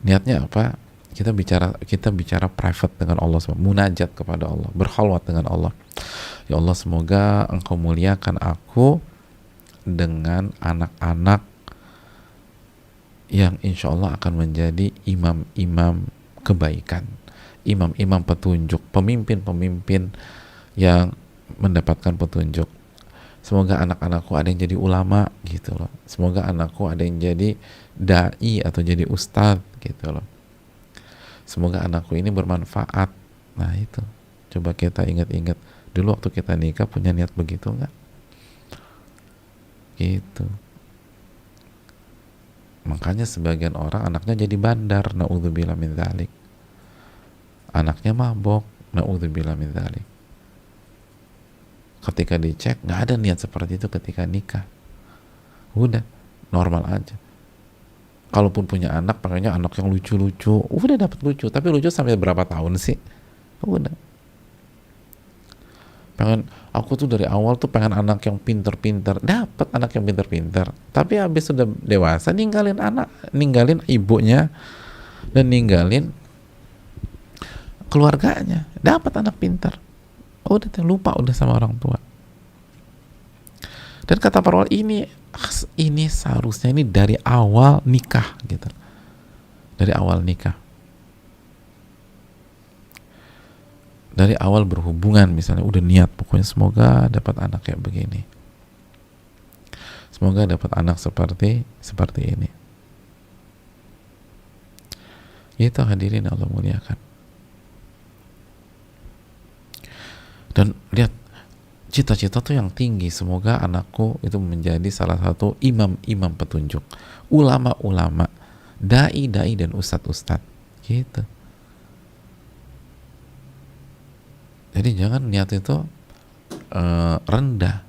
Niatnya apa? Kita bicara private dengan Allah, munajat kepada Allah, berkhalwat dengan Allah. Ya Allah, semoga Engkau muliakan aku dengan anak-anak yang insya Allah akan menjadi imam-imam kebaikan, imam-imam petunjuk, pemimpin-pemimpin yang mendapatkan petunjuk. Semoga anak-anakku ada yang jadi ulama gitu loh. Semoga anakku ada yang jadi dai atau jadi ustadz gitu loh. Semoga anakku ini bermanfaat. Nah itu, coba kita ingat-ingat dulu waktu kita nikah punya niat begitu nggak? Gitu. Makanya sebagian orang anaknya jadi bandar, na'udzubillah min dzalik. Anaknya mabok, na'udzubillah min dzalik. Ketika dicek nggak ada niat seperti itu ketika nikah. Udah normal aja. Kalaupun punya anak, pengennya anak yang lucu-lucu. Udah dapat lucu, tapi lucu sampai berapa tahun sih? Udah. Aku tuh dari awal tuh pengen anak yang pinter-pinter. Dapat anak yang pinter-pinter. Tapi habis sudah dewasa, ninggalin ibunya, dan ninggalin keluarganya. Dapat anak pinter. Udah lupa udah sama orang tua. Dan kata para ulama, ini seharusnya ini dari awal nikah gitu. Dari awal nikah. Dari awal berhubungan misalnya udah niat pokoknya semoga dapat anak kayak begini. Semoga dapat anak seperti ini. Itu hadirin Allah muliakan. Dan lihat, cita-cita tuh yang tinggi, semoga anakku itu menjadi salah satu imam-imam petunjuk, ulama-ulama, dai-dai dan ustadz-ustadz gitu. Jadi jangan niat itu rendah.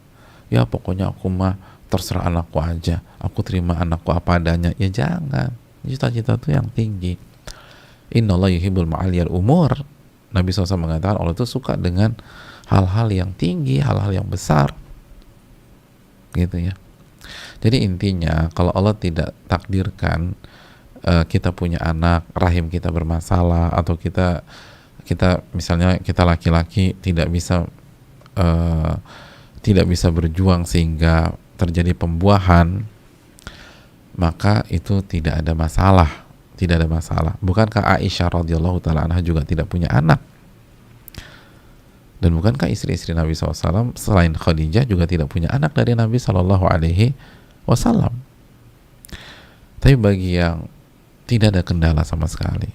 Ya pokoknya aku mah terserah anakku aja, aku terima anakku apa adanya. Ya jangan. Cita-cita itu yang tinggi. Innallaha yuhibbul ma'aliyal umur. Nabi SAW mengatakan Allah itu suka dengan hal-hal yang tinggi, hal-hal yang besar gitu ya. Jadi intinya kalau Allah tidak takdirkan kita punya anak, rahim kita bermasalah, atau kita misalnya kita laki-laki tidak bisa berjuang sehingga terjadi pembuahan, maka itu tidak ada masalah, tidak ada masalah. Bukankah Aisyah radhiyallahu taala anha juga tidak punya anak? Dan bukankah istri-istri Nabi SAW selain Khadijah juga tidak punya anak dari Nabi SAW? Tapi bagi yang tidak ada kendala sama sekali,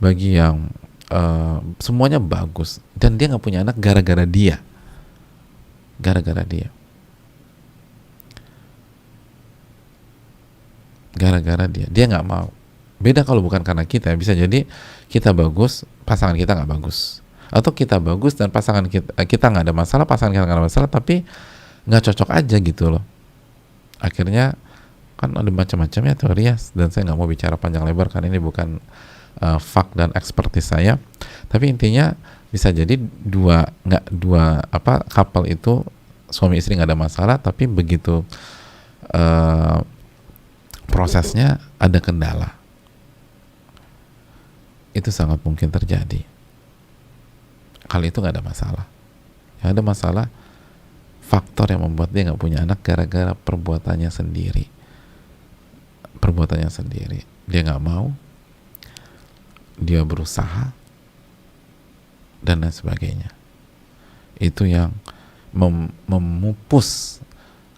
bagi yang semuanya bagus dan dia nggak punya anak gara-gara dia, dia nggak mau. Beda kalau bukan karena kita, bisa jadi kita bagus, pasangan kita nggak bagus, atau kita bagus dan pasangan kita nggak ada masalah, pasangan kita nggak ada masalah, tapi nggak cocok aja gitu loh. Akhirnya kan ada macam-macam ya teori ya, dan saya nggak mau bicara panjang lebar karena ini bukan fak dan ekspertis saya. Tapi intinya bisa jadi couple itu suami istri nggak ada masalah, tapi begitu prosesnya ada kendala, itu sangat mungkin terjadi. Kali itu nggak ada masalah. Yang ada masalah faktor yang membuat dia nggak punya anak gara-gara perbuatannya sendiri. Dia nggak mau, dia berusaha, dan lain sebagainya. Itu yang memupus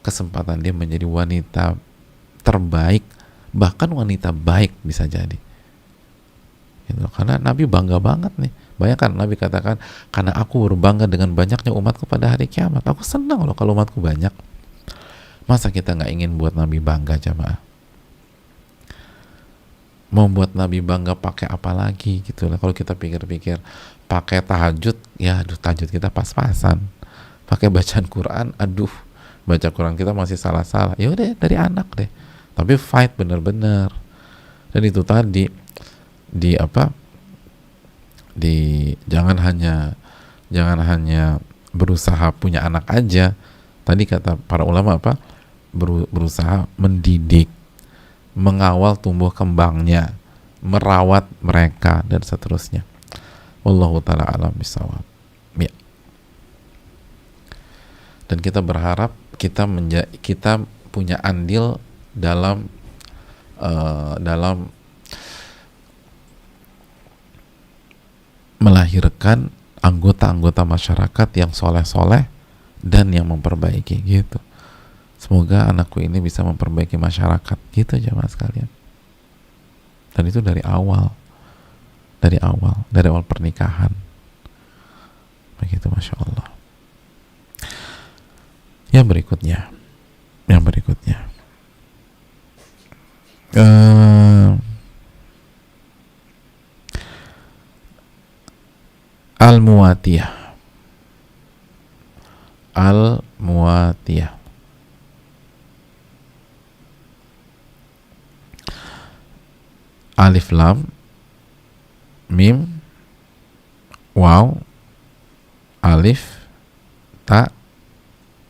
kesempatan dia menjadi wanita terbaik, bahkan wanita baik bisa jadi. Gitu. Karena Nabi bangga banget nih. Bayangkan Nabi katakan, karena aku berbangga dengan banyaknya umatku pada hari kiamat. Aku senang loh kalau umatku banyak. Masa kita nggak ingin buat Nabi bangga, jamaah? Mau buat Nabi bangga pakai apa lagi gitu lah. Kalau kita pikir-pikir, pakai tahajud, ya aduh, tahajud kita pas-pasan. Pakai bacaan Quran, aduh, baca Quran kita masih salah-salah. Ya udah, dari anak deh. Tapi fight bener-bener. Dan itu tadi jangan hanya berusaha punya anak aja. Tadi kata para ulama berusaha mendidik, mengawal tumbuh kembangnya, merawat mereka, dan seterusnya. Wallahu ta'ala alam bisawab. Ya. Dan kita berharap kita punya andil dalam melahirkan anggota-anggota masyarakat yang soleh-soleh dan yang memperbaiki gitu. Semoga anakku ini bisa memperbaiki masyarakat gitu, jemaah sekalian. Dan itu dari awal pernikahan. Begitu, Masya Allah. Yang berikutnya Al-Muwatiyah. Alif lam mim waw alif ta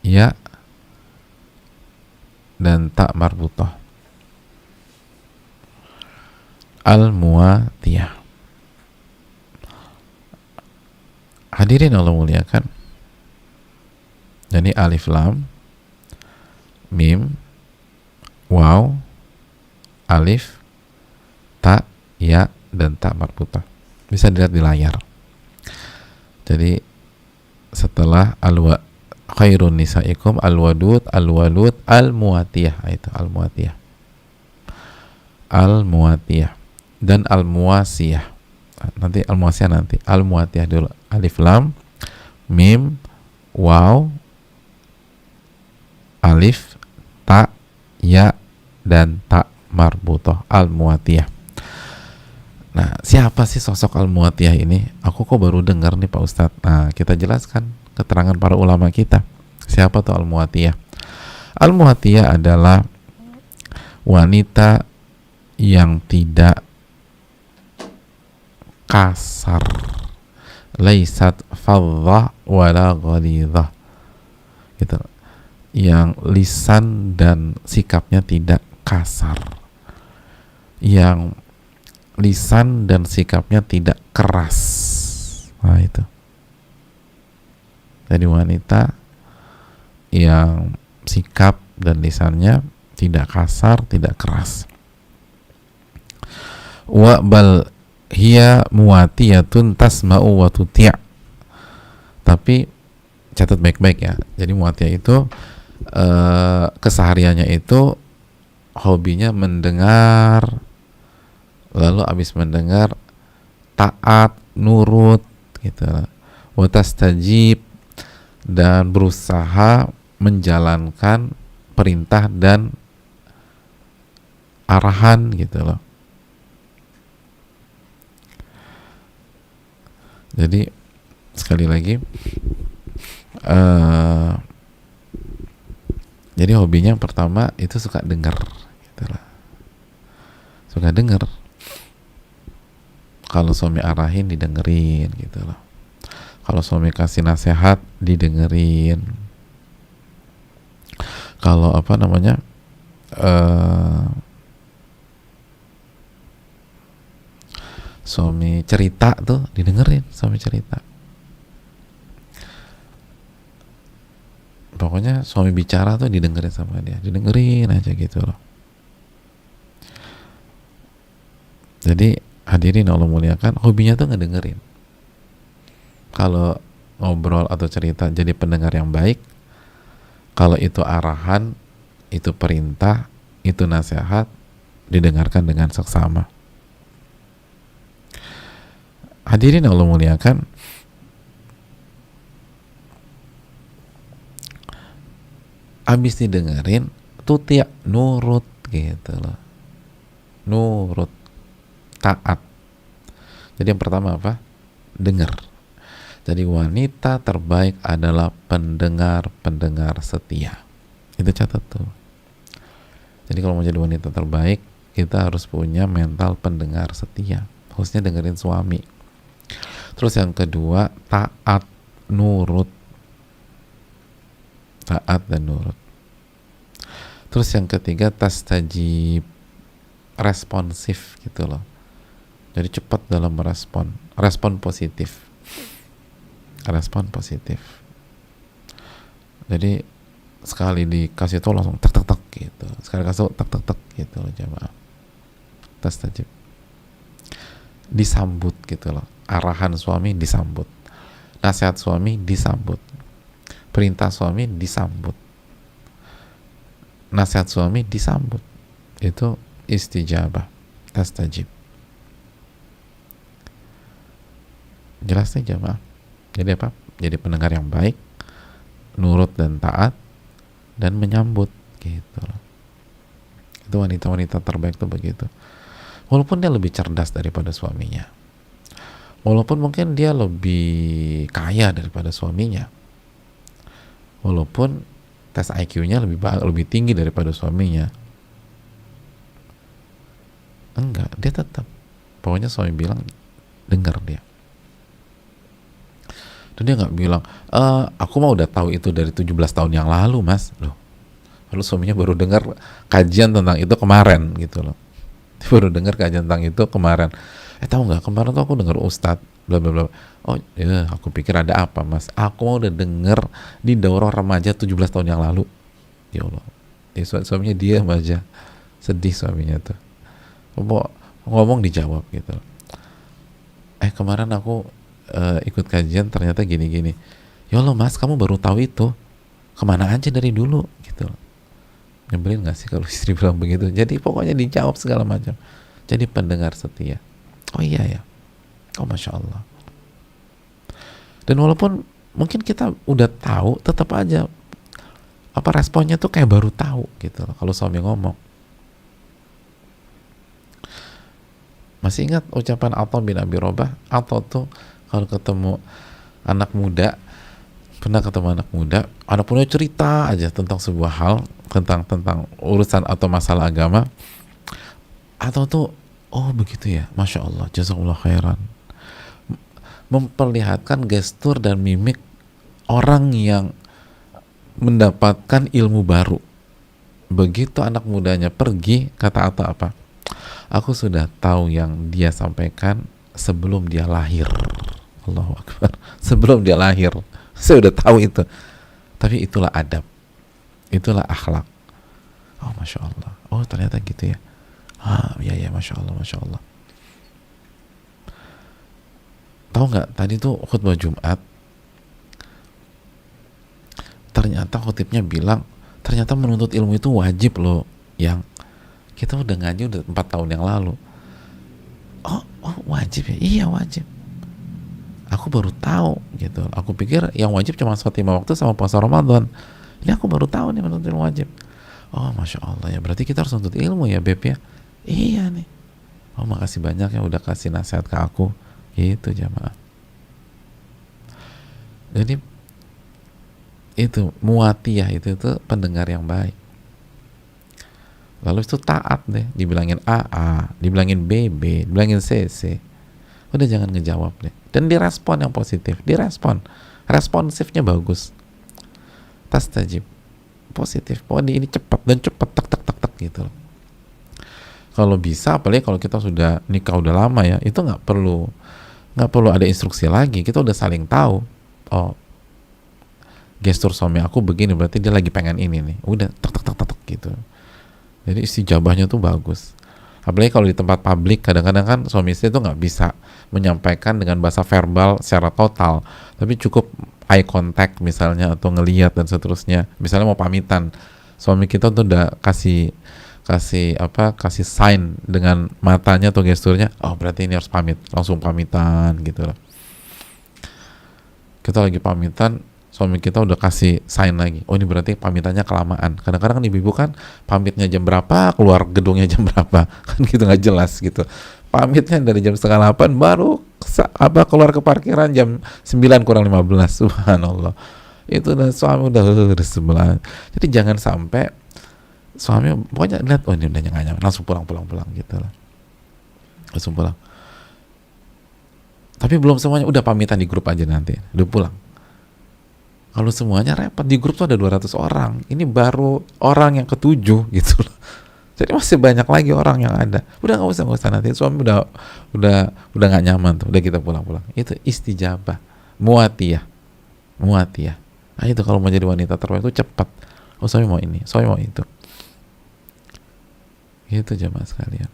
ya dan ta marbutah. Al-Muwatiyah. Hadirin Allah muliakan. Jadi alif lam mim waw alif ta ya dan ta marbutah. Bisa dilihat di layar. Jadi setelah khairun nisaikum al-wadud al-muwatiyah, itu al-muwatiyah dan al-muwasiyah. Nanti al-muwasiyah nanti. Al-muwatiyah dulu. Alif lam mim waw alif ta ya dan ta marbutah, al-muwatiyah. Nah, siapa sih sosok al-muwatiyah ini? Aku kok baru dengar nih Pak Ustadz. Nah, kita jelaskan keterangan para ulama kita. Siapa tuh al-muwatiyah? Al-muwatiyah adalah wanita yang tidak kasar, laisat faddah wala ghalidhah, gitu. Yang lisan dan sikapnya tidak kasar, yang lisan dan sikapnya tidak keras. Nah, itu. Jadi wanita yang sikap dan lisannya tidak kasar, tidak keras. wa bal hiya muwatiyatun tasma'u wa tuti'. Tapi catat baik-baik ya. Jadi muwatiyah itu kesehariannya itu hobinya mendengar, lalu abis mendengar taat, nurut gitu. Wa tastajib, dan berusaha menjalankan perintah dan arahan gitu loh. Jadi sekali lagi jadi hobinya yang pertama itu suka dengar gitu loh. Suka dengar. Kalau suami arahin didengerin gitu loh. Kalau suami kasih nasihat didengerin. Kalau apa namanya suami cerita tuh didengerin, suami cerita. Pokoknya suami bicara tuh didengerin sama dia, didengerin aja gitu loh. Jadi hadirin Allah muliakan, hobinya tuh ngedengerin. Kalau ngobrol atau cerita jadi pendengar yang baik. Kalau itu arahan, itu perintah, itu nasihat, didengarkan dengan seksama. Hadirin Allah muliakan, abis didengerin tuti', nurut gitu loh. Nurut, taat. Jadi yang pertama apa? Dengar. Jadi wanita terbaik adalah pendengar-pendengar setia. Itu catat tuh. Jadi kalau mau jadi wanita terbaik, kita harus punya mental pendengar setia. Harusnya dengerin suami. Terus yang kedua, taat, nurut. Taat dan nurut. Terus yang ketiga, tastajib, responsif gitu loh. Jadi cepat dalam merespon, respon positif. Respon positif. Jadi sekali dikasih tahu langsung tek tek tek gitu. Sekali kasih tek tek tek gitu loh jamaah. Tastajib. Disambut gitu loh. Arahan suami disambut. Nasihat suami disambut. Perintah suami disambut. Nasihat suami disambut. Itu istijabah, tastajib. Jelas nih jamaah. Jadi apa? Jadi pendengar yang baik, nurut dan taat, dan menyambut gitu loh. Itu wanita-wanita terbaik tuh begitu. Walaupun dia lebih cerdas daripada suaminya, walaupun mungkin dia lebih kaya daripada suaminya, walaupun tes IQ-nya lebih tinggi daripada suaminya, enggak, dia tetap pokoknya suami bilang dengar dia. Dan dia nggak bilang aku mah udah tahu itu dari 17 tahun yang lalu mas. Loh, lalu suaminya baru dengar kajian tentang itu kemarin gitu loh. Dia baru dengar kajian tentang itu kemarin. Tahu nggak, kemarin tuh aku dengar ustadz bla bla bla. Oh ya, aku pikir ada apa mas, aku mau udah denger di daurah remaja 17 tahun yang lalu. Ya Allah, suaminya diam aja, sedih suaminya tuh. Ngomong dijawab gitu. Kemarin aku ikut kajian ternyata gini-gini. Ya Allah mas, kamu baru tahu itu, kemana aja dari dulu gitu. Nyebelin gak sih kalau istri bilang begitu? Jadi pokoknya dijawab segala macam. Jadi pendengar setia. Oh iya ya, oh masya Allah. Dan walaupun mungkin kita udah tahu, tetap aja apa responnya tuh kayak baru tahu gitu loh, kalau suami ngomong. Masih ingat ucapan Atha bin Abi Robah? Atha tuh kalau ketemu anak muda, pernah ketemu anak muda cerita aja tentang sebuah hal, tentang urusan atau masalah agama. Atau tuh, oh begitu ya, masya Allah, jazakallah khairan. Memperlihatkan gestur dan mimik orang yang mendapatkan ilmu baru. Begitu anak mudanya pergi, kata Atta apa? Aku sudah tahu yang dia sampaikan sebelum dia lahir. Allahu Akbar. Sebelum dia lahir, saya udah tahu itu. Tapi itulah adab, itulah akhlak. Oh masya Allah. Oh ternyata gitu ya. Ya masya Allah, masya Allah. tahu nggak, tadi tuh khutbah Jumat ternyata khotibnya bilang ternyata menuntut ilmu itu wajib loh, yang kita udah ngaji udah 4 tahun yang lalu. Oh wajib ya? Iya wajib. Aku baru tahu gitu. Aku pikir yang wajib cuma sholat 5 waktu sama puasa Ramadan. Ini aku baru tahu nih menuntut ilmu wajib. Oh masya Allah ya, berarti kita harus menuntut ilmu ya Beb ya. Iya nih. Oh makasih banyak ya udah kasih nasihat ke aku. Gitu jamaah. Jadi itu muatiyah itu pendengar yang baik. Lalu itu taat deh, dibilangin AA, dibilangin BB, dibilangin CC. Udah jangan ngejawab deh. Dan direspon yang positif, direspon. Responsifnya bagus. Tastajib. Positif. Pokoknya ini cepat dan cepat tak gitu loh. Kalau bisa, apalagi kalau kita sudah nikah udah lama ya, itu nggak perlu ada instruksi lagi. Kita udah saling tahu. Oh, gestur suami aku begini, berarti dia lagi pengen ini nih. Udah tak gitu. Jadi istijabahnya tuh bagus. Apalagi kalau di tempat publik, kadang-kadang kan suami istri itu nggak bisa menyampaikan dengan bahasa verbal secara total, tapi cukup eye contact misalnya, atau ngelihat dan seterusnya. Misalnya mau pamitan, suami kita tuh udah kasih sign dengan matanya atau gesturnya, oh berarti ini harus pamit, langsung pamitan gitu loh. Kita lagi pamitan, suami kita udah kasih sign lagi, oh ini berarti pamitannya kelamaan. Kadang-kadang kan ibu-ibu kan pamitnya jam berapa, keluar gedungnya jam berapa, kan gitu nggak jelas gitu. Pamitnya dari jam 7:30 baru keluar ke parkiran jam 9:15. Subhanallah. Itu udah suami udah sebelah. Jadi jangan sampai suami pokoknya lihat, oh ini udah nggak nyaman, langsung pulang gitu lah. Langsung pulang. Tapi belum semuanya, udah pamitan di grup aja nanti, udah pulang. Kalau semuanya repot, di grup tuh ada 200 orang. Ini baru orang yang ke-7 gitu loh. Jadi masih banyak lagi orang yang ada. Udah nggak usah nanti suami udah nggak nyaman tuh. Udah kita pulang. Itu istijabah, muatiyah. Nah itu kalau mau jadi wanita terbaik itu cepat. Oh suami mau ini, suami mau itu. Itu jamaah sekalian.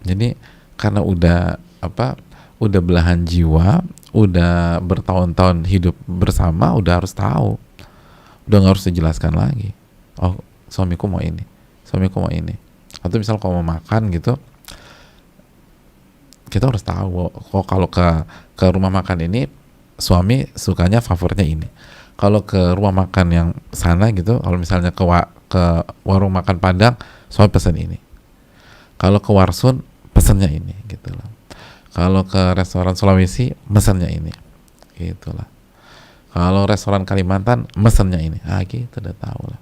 Jadi karena udah belahan jiwa, udah bertahun-tahun hidup bersama, udah harus tahu, udah nggak harus dijelaskan lagi. Oh suamiku mau ini. Atau misal kalau mau makan gitu, kita harus tahu. Oh kalau ke rumah makan ini suami sukanya favoritnya ini. Kalau ke rumah makan yang sana gitu, kalau misalnya ke warung makan Padang, suami pesan ini. Kalau ke Warsun pesannya ini gitu loh. Kalau ke restoran Sulawesi mesennya ini, gitulah. Kalau restoran Kalimantan mesennya ini, gitu udah tahu lah.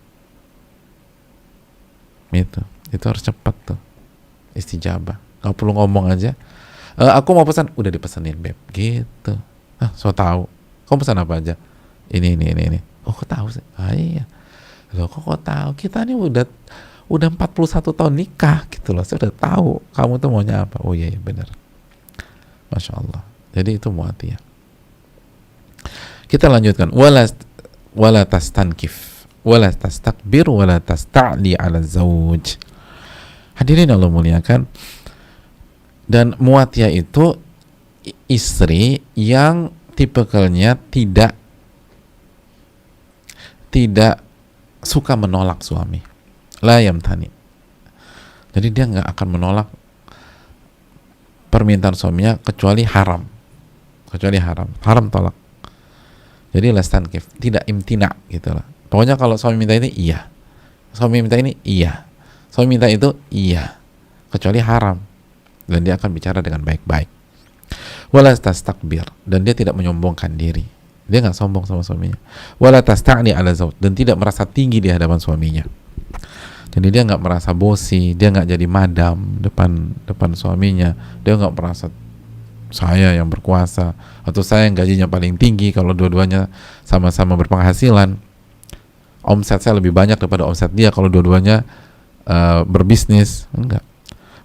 Itu harus cepat tuh, istijabah. Gak perlu ngomong aja. Aku mau pesan, udah dipesenin Beb, gitu. So tahu. Kamu pesan apa aja? Ini. Oh kok tahu sih? Iya. Loh kok tahu? Kita nih udah 41 tahun nikah gitu loh. Saya udah tahu kamu tuh maunya apa. Oh iya benar. Masya Allah. Jadi itu muatiyah. Kita lanjutkan. Wala tastankif, wala tastakbir, wala tasta'li ala zawj. Hadirin Allah muliakan. Dan muatiyah itu istri yang tipikalnya tidak suka menolak suami. La yamtani. Jadi dia nggak akan menolak permintaan suaminya kecuali haram tolak. Jadi lastankif, tidak imtina gitu lah. Pokoknya kalau suami minta ini iya, suami minta ini iya, suami minta itu iya, kecuali haram, dan dia akan bicara dengan baik-baik. Wala tastakbir, dan dia tidak menyombongkan diri, dia nggak sombong sama suaminya. Wala tasta'ni ala zawj, dan tidak merasa tinggi di hadapan suaminya. Jadi dia nggak merasa bosi, dia nggak jadi madam depan suaminya, dia nggak merasa saya yang berkuasa atau saya yang gajinya paling tinggi kalau dua-duanya sama-sama berpenghasilan. Omset saya lebih banyak daripada omset dia kalau dua-duanya berbisnis. Enggak.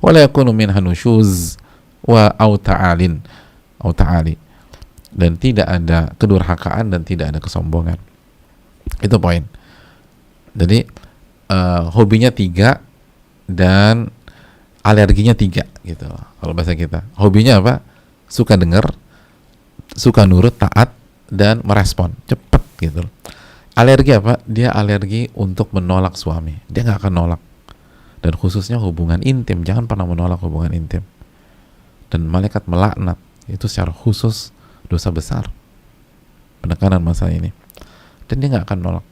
Wala yakunu minha nusyuz wa au ta'ali, dan tidak ada kedurhakaan dan tidak ada kesombongan. Itu poin. Jadi hobinya 3 dan alerginya 3 gitu. Kalau bahasa kita, hobinya apa? suka dengar, suka nurut, taat, dan merespon cepet gitu. Alergi apa? Dia alergi untuk menolak suami. Dia nggak akan nolak. Dan khususnya hubungan intim, jangan pernah menolak hubungan intim. Dan malaikat melaknat itu secara khusus dosa besar, penekanan masa ini. Dan dia nggak akan nolak,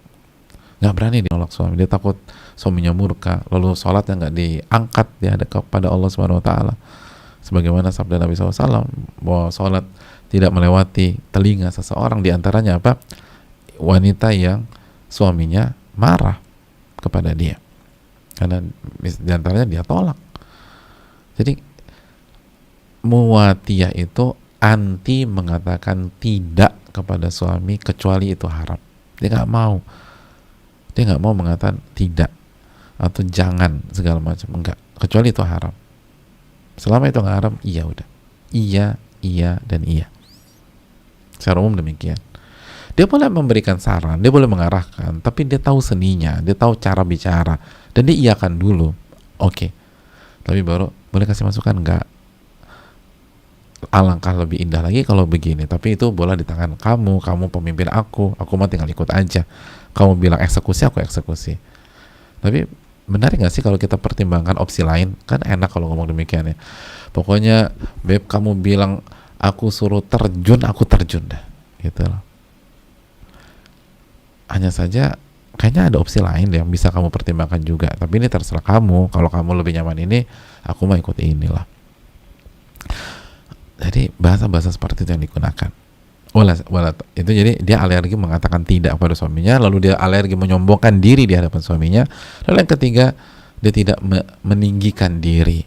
nggak berani dinolak suami. Dia takut suaminya murka, lalu sholatnya nggak diangkat, dia ada kepada Allah Subhanahu Wa Taala. Sebagaimana sabda Nabi SAW bahwa sholat tidak melewati telinga seseorang, diantaranya apa? Wanita yang suaminya marah kepada dia, karena diantaranya dia tolak. Jadi muwatiyah itu anti mengatakan tidak kepada suami kecuali itu haram. Dia nggak mau mengatakan tidak atau jangan segala macam, enggak, kecuali itu haram. Selama itu nggak haram, iya udah, iya dan iya. Secara umum demikian. Dia boleh memberikan saran, dia boleh mengarahkan, tapi dia tahu seninya, dia tahu cara bicara, dan dia iakan dulu. Oke. Tapi baru boleh kasih masukan, enggak. Alangkah lebih indah lagi kalau begini, tapi itu bola di tangan kamu pemimpin aku mah tinggal ikut aja. Kamu bilang eksekusi, aku eksekusi. Tapi benar nggak sih kalau kita pertimbangkan opsi lain? Kan enak kalau ngomong demikian ya. Pokoknya beb, kamu bilang aku suruh terjun, aku terjun dah, gitu loh. Hanya saja kayaknya ada opsi lain yang bisa kamu pertimbangkan juga, tapi ini terserah kamu. Kalau kamu lebih nyaman ini, aku mah ikut inilah. Jadi bahasa-bahasa seperti itu yang digunakan. Itu jadi dia alergi mengatakan tidak kepada suaminya, lalu dia alergi menyombongkan diri di hadapan suaminya. Lalu yang ketiga, dia tidak meninggikan diri.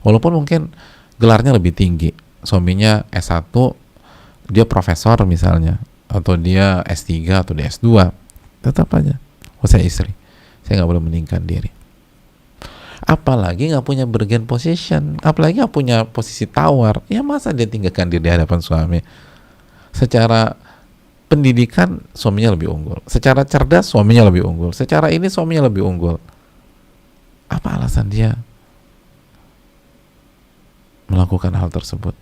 Walaupun mungkin gelarnya lebih tinggi. Suaminya S1, dia profesor misalnya, atau dia S3 atau dia S2, tetap aja, saya istri, saya nggak boleh meninggikan diri. Apalagi nggak punya bargain position, apalagi nggak punya posisi tawar, ya masa dia tinggalkan diri di hadapan suami? Secara pendidikan suaminya lebih unggul, secara cerdas suaminya lebih unggul, secara ini suaminya lebih unggul. Apa alasan dia melakukan hal tersebut?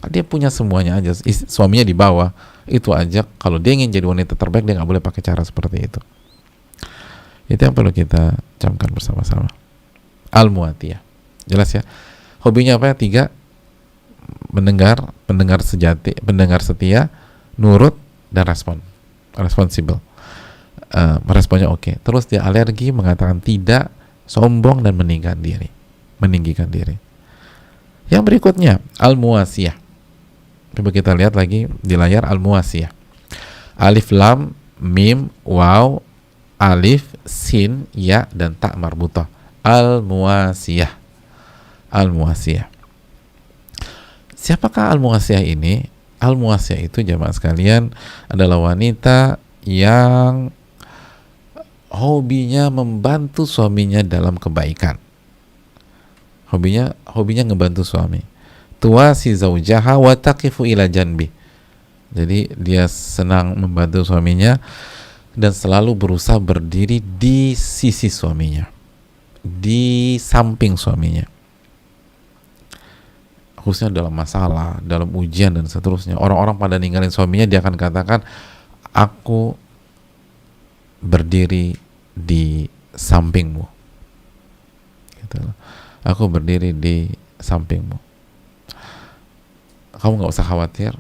Dia punya semuanya aja, suaminya di bawah, itu aja. Kalau dia ingin jadi wanita terbaik, dia nggak boleh pakai cara seperti itu. Itu yang perlu kita camkan bersama-sama. Al-muatiyah, jelas ya. Hobinya apa ya? 3, pendengar sejati, pendengar setia, nurut, dan responsibel. Responnya oke. Terus dia alergi mengatakan tidak, sombong, dan meninggikan diri. Yang berikutnya al-muwasiyah. Coba kita lihat lagi di layar al-muwasiyah. Alif lam mim waw alif sin ya dan ta marbutah. Al-muwasiyah. Siapakah al-muwasiyah ini? Al-muwasiyah itu jamaah sekalian adalah wanita yang hobinya membantu suaminya dalam kebaikan. Hobinya ngebantu suami. Tuwasi zaujaha wa taqifu ila janbi. Jadi dia senang membantu suaminya dan selalu berusaha berdiri di sisi suaminya, di samping suaminya, khususnya dalam masalah, dalam ujian dan seterusnya. Orang-orang pada ninggalin suaminya, dia akan katakan, aku berdiri di sampingmu, gitu. Aku berdiri di sampingmu, kamu gak usah khawatir,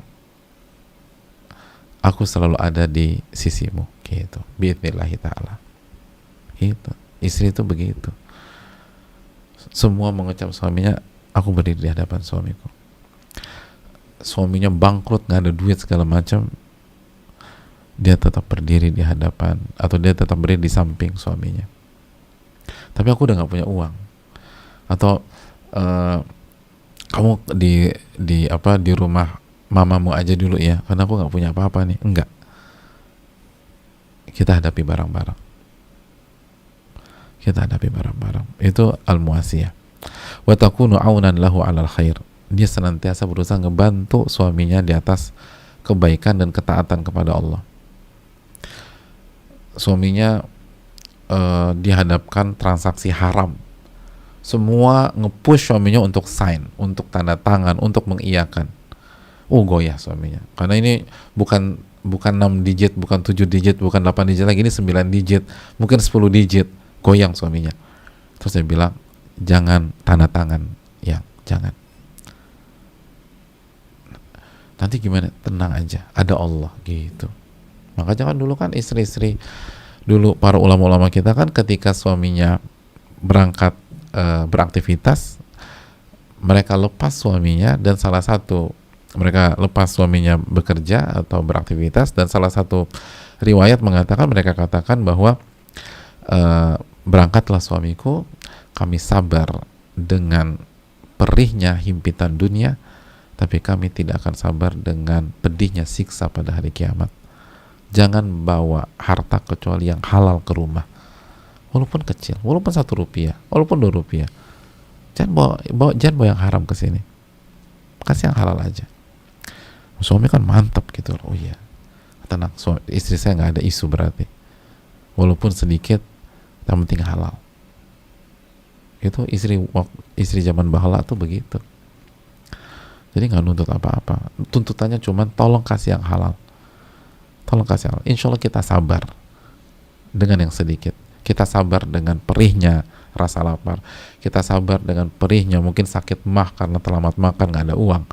aku selalu ada di sisimu, gitu. Bi'idnillahi ta'ala. Gitu. Istri itu begitu. Semua mengecam suaminya, aku berdiri di hadapan suamiku. Suaminya bangkrut, gak ada duit segala macam, dia tetap berdiri di hadapan, atau dia tetap berdiri di samping suaminya. Tapi aku udah gak punya uang, atau kamu di rumah mamamu aja dulu ya, karena aku nggak punya apa-apa nih. Enggak, kita hadapi bareng-bareng. Itu al-muwasiyah. Wa takunu aunan lahu 'alal khair. Dia senantiasa berusaha ngebantu suaminya di atas kebaikan dan ketaatan kepada Allah. Suaminya dihadapkan transaksi haram, semua nge-push suaminya untuk sign, untuk tanda tangan, untuk mengiyakan. Goyah suaminya. Karena ini bukan bukan 6 digit, bukan 7 digit, bukan 8 digit lagi, ini 9 digit, mungkin 10 digit. Goyang suaminya. Terus dia bilang, jangan tanda tangan. Ya, jangan. Nanti gimana? Tenang aja, ada Allah gitu. Maka jangan dulu kan istri-istri, dulu para ulama-ulama kita kan ketika suaminya berangkat beraktivitas, mereka lepas suaminya, dan salah satu mereka lepas suaminya bekerja atau beraktivitas, dan salah satu riwayat mengatakan, mereka katakan bahwa berangkatlah suamiku, kami sabar dengan perihnya himpitan dunia, tapi kami tidak akan sabar dengan pedihnya siksa pada hari kiamat. Jangan bawa harta kecuali yang halal ke rumah, walaupun kecil, walaupun 1 rupiah, walaupun 2 rupiah. Jangan bawa yang haram ke sini, kasih yang halal aja. Suami kan mantap gitu loh. Oh iya, tenang, istri saya nggak ada isu berarti, walaupun sedikit, yang penting halal. Itu istri zaman bahala tuh begitu. Jadi nggak nuntut apa-apa, tuntutannya cuman tolong kasih yang halal, tolong kasih halal. Insya Allah kita sabar dengan yang sedikit, kita sabar dengan perihnya rasa lapar, kita sabar dengan perihnya mungkin sakit mah karena terlambat makan, nggak ada uang.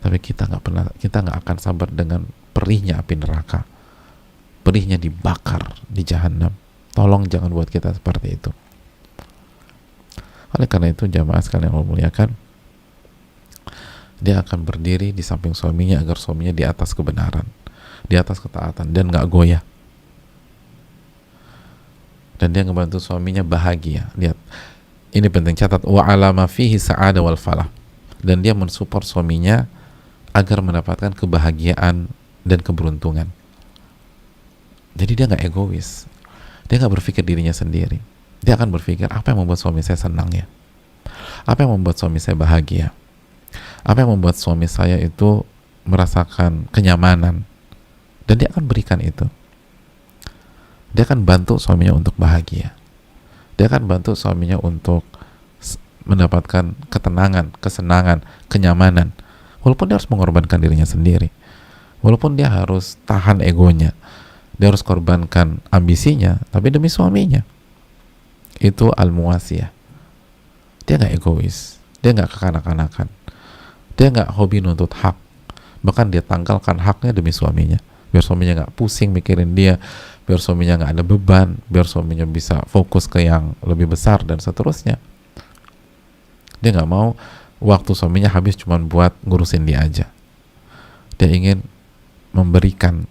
Tapi kita nggak akan sabar dengan perihnya api neraka, perihnya dibakar di jahanam. Tolong jangan buat kita seperti itu. Oleh karena itu, jamaah sekalian yang Allah muliakan, dia akan berdiri di samping suaminya agar suaminya di atas kebenaran, di atas ketaatan, dan nggak goyah. Dan dia ngebantu suaminya bahagia. Lihat, ini penting, catat, wa alama fihi sa'ada wal falah. Dan dia mensupport suaminya agar mendapatkan kebahagiaan dan keberuntungan. Jadi dia nggak egois, dia nggak berpikir dirinya sendiri. Dia akan berpikir, apa yang membuat suami saya senang ya, apa yang membuat suami saya bahagia, apa yang membuat suami saya itu merasakan kenyamanan, dan dia akan berikan itu. Dia akan bantu suaminya untuk bahagia, dia akan bantu suaminya untuk mendapatkan ketenangan, kesenangan, kenyamanan, walaupun dia harus mengorbankan dirinya sendiri, walaupun dia harus tahan egonya, dia harus korbankan ambisinya, tapi demi suaminya. Itu al-muwasiyah. Dia nggak egois, dia nggak kekanak-kanakan, dia nggak hobi nuntut hak, bahkan dia tanggalkan haknya demi suaminya, biar suaminya nggak pusing mikirin dia, biar suaminya nggak ada beban, biar suaminya bisa fokus ke yang lebih besar, dan seterusnya. Dia nggak mau waktu suaminya habis cuma buat ngurusin dia aja. Dia ingin memberikan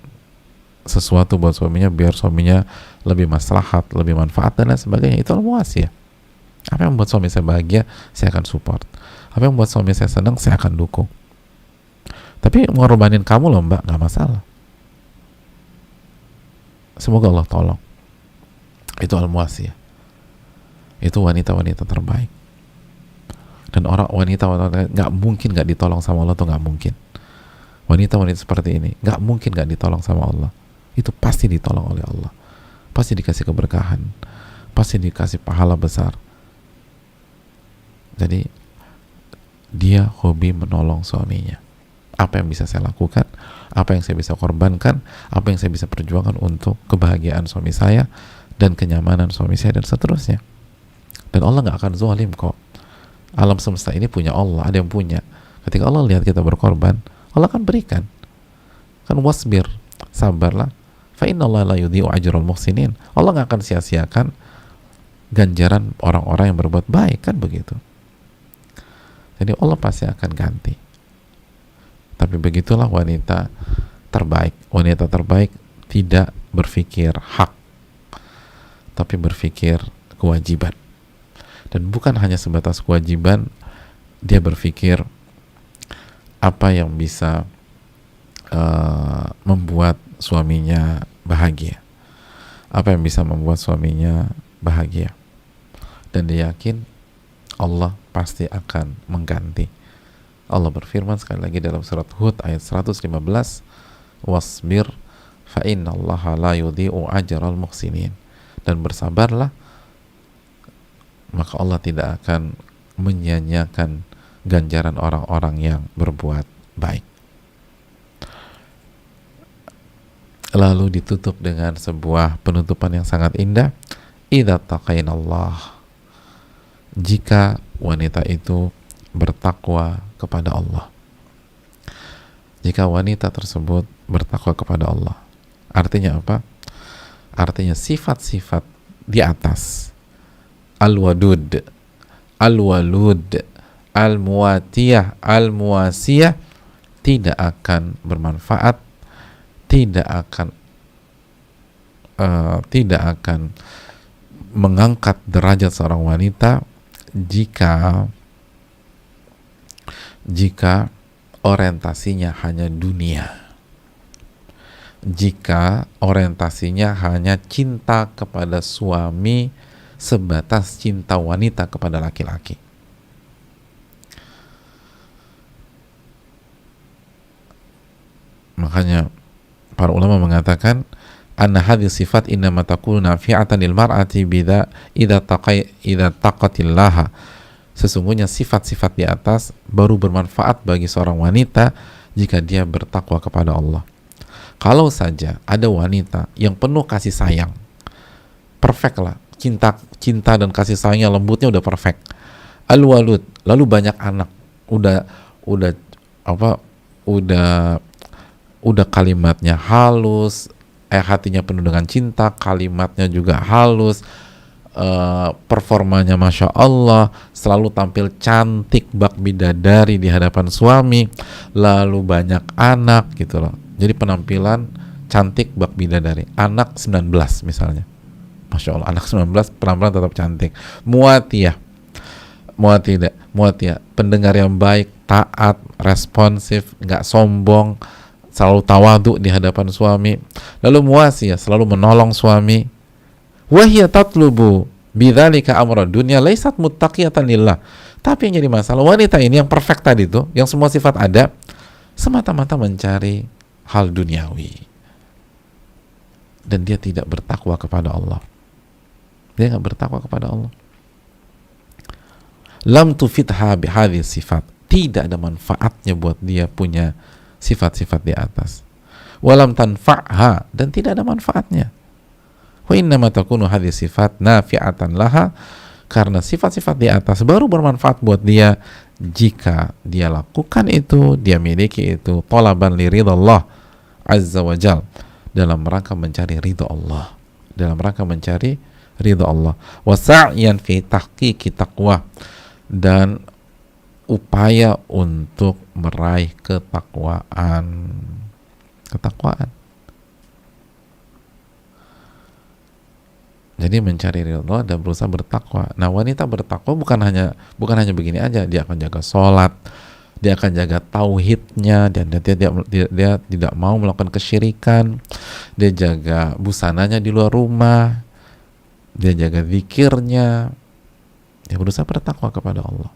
sesuatu buat suaminya biar suaminya lebih maslahat, lebih manfaat, dan lain sebagainya. Itu al-muwasiyah. Apa yang membuat suami saya bahagia, saya akan support. Apa yang membuat suami saya senang, saya akan dukung. Tapi ngorbanin kamu loh mbak, nggak masalah. Semoga Allah tolong. Itu al-muwasiyah. Itu wanita-wanita terbaik. Dan wanita nggak mungkin nggak ditolong sama Allah, tuh nggak mungkin. Wanita-wanita seperti ini nggak mungkin nggak ditolong sama Allah. Itu pasti ditolong oleh Allah, pasti dikasih keberkahan, pasti dikasih pahala besar. Jadi dia hobi menolong suaminya. Apa yang bisa saya lakukan, apa yang saya bisa korbankan, apa yang saya bisa perjuangkan untuk kebahagiaan suami saya dan kenyamanan suami saya, dan seterusnya. Dan Allah nggak akan zalim kok. Alam semesta ini punya Allah, ada yang punya. Ketika Allah lihat kita berkorban, Allah akan berikan. Kan wasbir, sabarlah, fa innallaha la yudhi'u ajral muhsinin. Allah nggak akan sia-siakan ganjaran orang-orang yang berbuat baik, kan begitu. Jadi Allah pasti akan ganti. Tapi begitulah wanita terbaik. Wanita terbaik tidak berpikir hak, tapi berpikir kewajiban. Dan bukan hanya sebatas kewajiban, dia berpikir apa yang bisa membuat suaminya bahagia, apa yang bisa membuat suaminya bahagia. Dan dia yakin Allah pasti akan mengganti. Allah berfirman sekali lagi dalam surat Hud ayat 115, wasbir fa innallaha la yudhi'u ajral muhsinin. Dan bersabarlah, maka Allah tidak akan menyia-nyiakan ganjaran orang-orang yang berbuat baik. Lalu ditutup dengan sebuah penutupan yang sangat indah. Idza taqainallah, jika wanita itu bertakwa kepada Allah. Jika wanita tersebut bertakwa kepada Allah. Artinya apa? Artinya sifat-sifat di atas. Al-wadud, al-walud, al-muwatiyah, al-muwasiyah tidak akan bermanfaat, tidak akan mengangkat derajat seorang wanita jika orientasinya hanya dunia, jika orientasinya hanya cinta kepada suami sebatas cinta wanita kepada laki-laki. Makanya para ulama mengatakan anna hadhihi sifat innama takunu nafi'atan lil mar'ati bidza idza taqatillaha. Sesungguhnya sifat-sifat di atas baru bermanfaat bagi seorang wanita jika dia bertakwa kepada Allah. Kalau saja ada wanita yang penuh kasih sayang, perfect lah, cinta dan kasih sayangnya, lembutnya udah perfect. Al-walud, lalu banyak anak, udah kalimatnya halus, hatinya penuh dengan cinta, kalimatnya juga halus, performanya Masya Allah, selalu tampil cantik bak bidadari di hadapan suami, lalu banyak anak gitu loh. Jadi penampilan cantik bak bidadari, anak 19 misalnya, Masya Allah, anak 19 penampilan tetap cantik. Muatiyah, pendengar yang baik, taat, responsif, nggak sombong, selalu tawadu di hadapan suami. Lalu muasiyah, selalu menolong suami. Wahia tatlubu bidzalika amra dunya laisat muttaqiyatan lillah. Tapi yang jadi masalah, wanita ini yang perfect tadi tuh, yang semua sifat ada, semata-mata mencari hal duniawi, dan dia tidak bertakwa kepada Allah. Dia nggak bertakwa kepada Allah. Lam tufidha bihadhihi sifat, tidak ada manfaatnya buat dia punya sifat-sifat di atas. Walam tanfa'ha, dan tidak ada manfaatnya. Wa innama takunu hadhihi sifat nafi'atan laha, karena sifat-sifat di atas baru bermanfaat buat dia jika dia lakukan itu, dia miliki itu, talaban li ridallah azza wa jal, dalam rangka mencari ridha Allah, dalam rangka mencari ridha Allah, wa sa'yan fi tahqiqi taqwa, dan upaya untuk meraih ketakwaan. Jadi mencari ridha Allah dan berusaha bertakwa. Nah, wanita bertakwa bukan hanya begini aja, dia akan jaga sholat, dia akan jaga tauhidnya, dan dia tidak mau melakukan kesyirikan, dia jaga busananya di luar rumah, dia jaga zikirnya, dia berusaha bertakwa kepada Allah.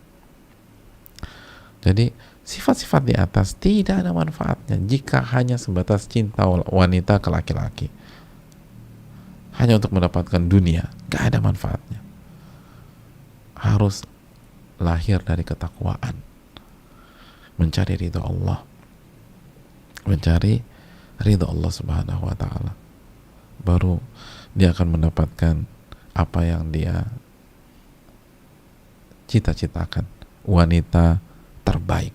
Jadi sifat-sifat di atas tidak ada manfaatnya jika hanya sebatas cinta wanita ke laki-laki, hanya untuk mendapatkan dunia, gak ada manfaatnya. Harus lahir dari ketakwaan, mencari ridha Allah, mencari ridha Allah subhanahu wa ta'ala, baru dia akan mendapatkan apa yang dia cita-citakan, wanita terbaik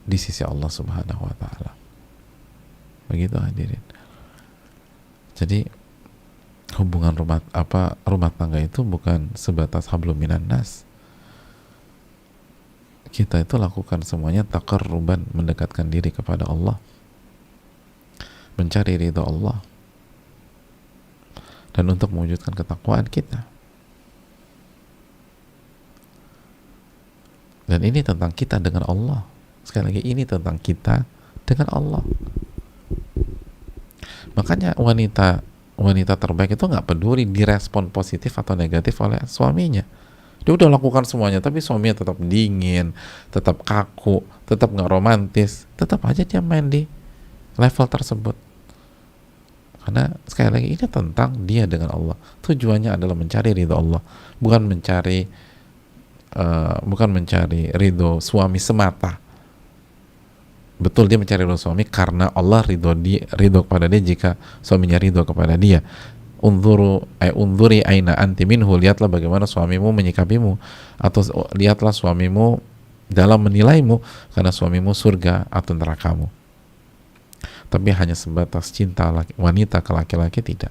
di sisi Allah subhanahu wa ta'ala. Begitu hadirin. Jadi hubungan rumah tangga itu bukan sebatas hablum minan nas. Kita itu lakukan semuanya taqarruban, mendekatkan diri kepada Allah, mencari ridha Allah, dan untuk mewujudkan ketakwaan kita. Dan ini tentang kita dengan Allah. Sekali lagi, ini tentang kita dengan Allah. Makanya wanita terbaik itu nggak peduli direspon positif atau negatif oleh suaminya. Dia udah lakukan semuanya, tapi suaminya tetap dingin, tetap kaku, tetap nggak romantis, tetap aja dia main di level tersebut. Karena sekali lagi ini tentang dia dengan Allah. Tujuannya adalah mencari ridho Allah, bukan mencari ridho suami semata. Betul, dia mencari ridho suami karena Allah ridho kepada dia jika suaminya ridho kepada dia. Unzuri aina anti minhu, lihatlah bagaimana suamimu menyikapimu, atau lihatlah suamimu dalam menilaimu, karena suamimu surga atau nerakamu. Tapi hanya sebatas cinta wanita ke laki-laki, tidak.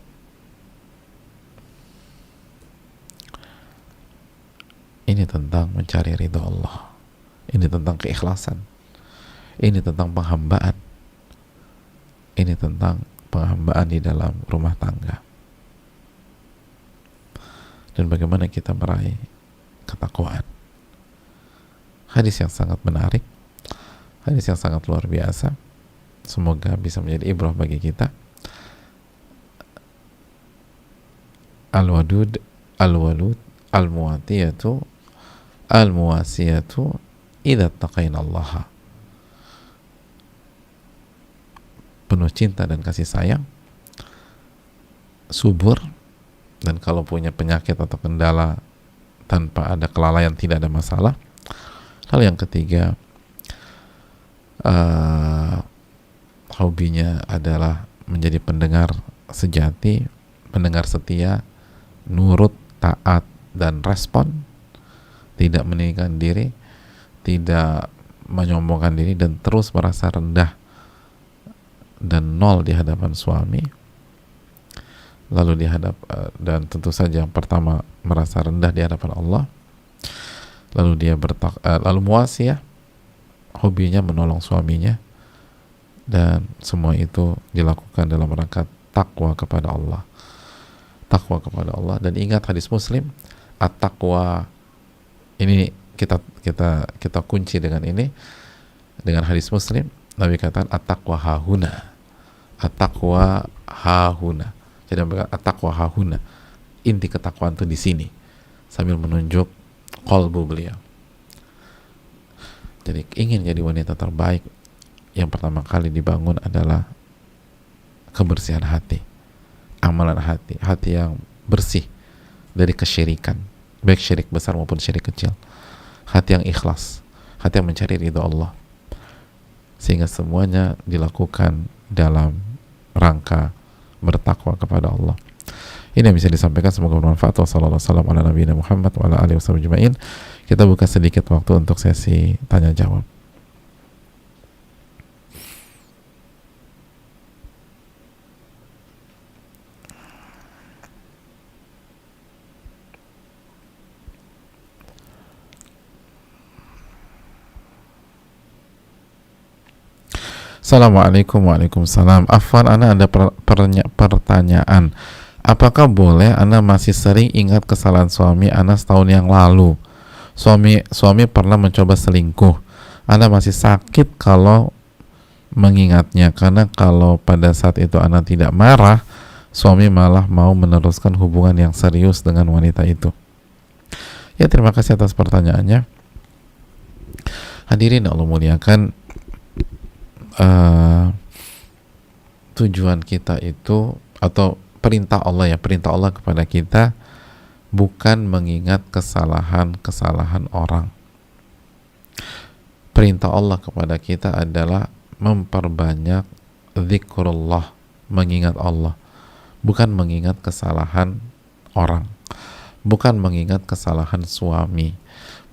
Ini tentang mencari ridho Allah, ini tentang keikhlasan, ini tentang penghambaan, ini tentang penghambaan di dalam rumah tangga, dan bagaimana kita meraih ketakwaan. Hadis yang sangat menarik, hadis yang sangat luar biasa. Semoga bisa menjadi ibrah bagi kita. Al-wadud, al-walud, al-muwatiyatu, al-muwasiyatu idza taqaina Allah. Penuh cinta dan kasih sayang, subur, dan kalau punya penyakit atau kendala tanpa ada kelalaian, tidak ada masalah. Hal yang ketiga, hobinya adalah menjadi pendengar sejati, pendengar setia, nurut, taat, dan respon, tidak meninggikan diri, tidak menyombongkan diri, dan terus merasa rendah dan nol di hadapan suami. Lalu dan tentu saja yang pertama merasa rendah di hadapan Allah. Lalu dia lalu muasiyah, hobinya menolong suaminya, dan semua itu dilakukan dalam rangka takwa kepada Allah. Takwa kepada Allah. Dan ingat hadis Muslim, at-taqwa, ini kita kunci dengan ini, dengan hadis Muslim. Nabi katakan at-taqwa hahuna, at-taqwa hahuna. Jadi at-taqwa hahuna, inti ketakwaan itu di sini, sambil menunjuk qalbu beliau. Jadi ingin jadi wanita terbaik, yang pertama kali dibangun adalah kebersihan hati, amalan hati yang bersih dari kesyirikan, baik syirik besar maupun syirik kecil. Hati yang ikhlas, hati yang mencari ridho Allah, sehingga semuanya dilakukan dalam rangka bertakwa kepada Allah. Ini yang bisa disampaikan, semoga bermanfaat. Wassalamualaikum warahmatullahi wabarakatuh. Kita buka sedikit waktu untuk sesi tanya jawab. Assalamualaikum. Waalaikumsalam. Afwan, Ana ada pertanyaan. Apakah boleh Ana masih sering ingat kesalahan suami Ana setahun yang lalu? Suami pernah mencoba selingkuh. Ana masih sakit kalau mengingatnya, karena kalau pada saat itu Ana tidak marah, suami malah mau meneruskan hubungan yang serius dengan wanita itu. Ya, terima kasih atas pertanyaannya. Hadirin Allah muliakan, tujuan kita itu, atau perintah Allah kepada kita, bukan mengingat kesalahan orang. Perintah Allah kepada kita adalah memperbanyak zikrullah, mengingat Allah, bukan mengingat kesalahan orang, bukan mengingat kesalahan suami,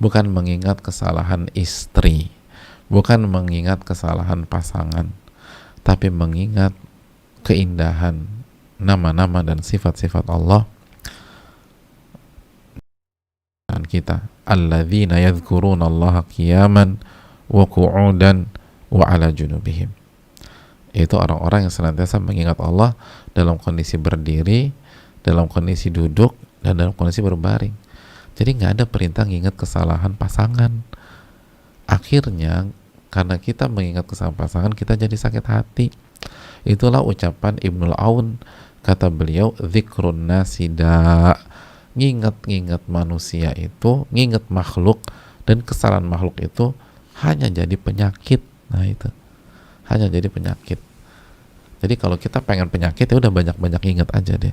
bukan mengingat kesalahan istri, bukan mengingat kesalahan pasangan, tapi mengingat keindahan nama-nama dan sifat-sifat Allah dan kita. Alladzina yadhkuruna Allaha qiyaman wa qu'udan wa ala junubihim. Itu orang-orang yang senantiasa mengingat Allah dalam kondisi berdiri, dalam kondisi duduk, dan dalam kondisi berbaring. Jadi nggak ada perintah mengingat kesalahan pasangan. Akhirnya karena kita mengingat kesalahan pasangan, kita jadi sakit hati. Itulah ucapan Ibnul Aun, kata beliau, zikrun nasida, nginget manusia itu, nginget makhluk, dan kesalahan makhluk itu hanya jadi penyakit. Nah itu hanya jadi penyakit. Jadi kalau kita pengen penyakit ya udah banyak-banyak ingat aja deh.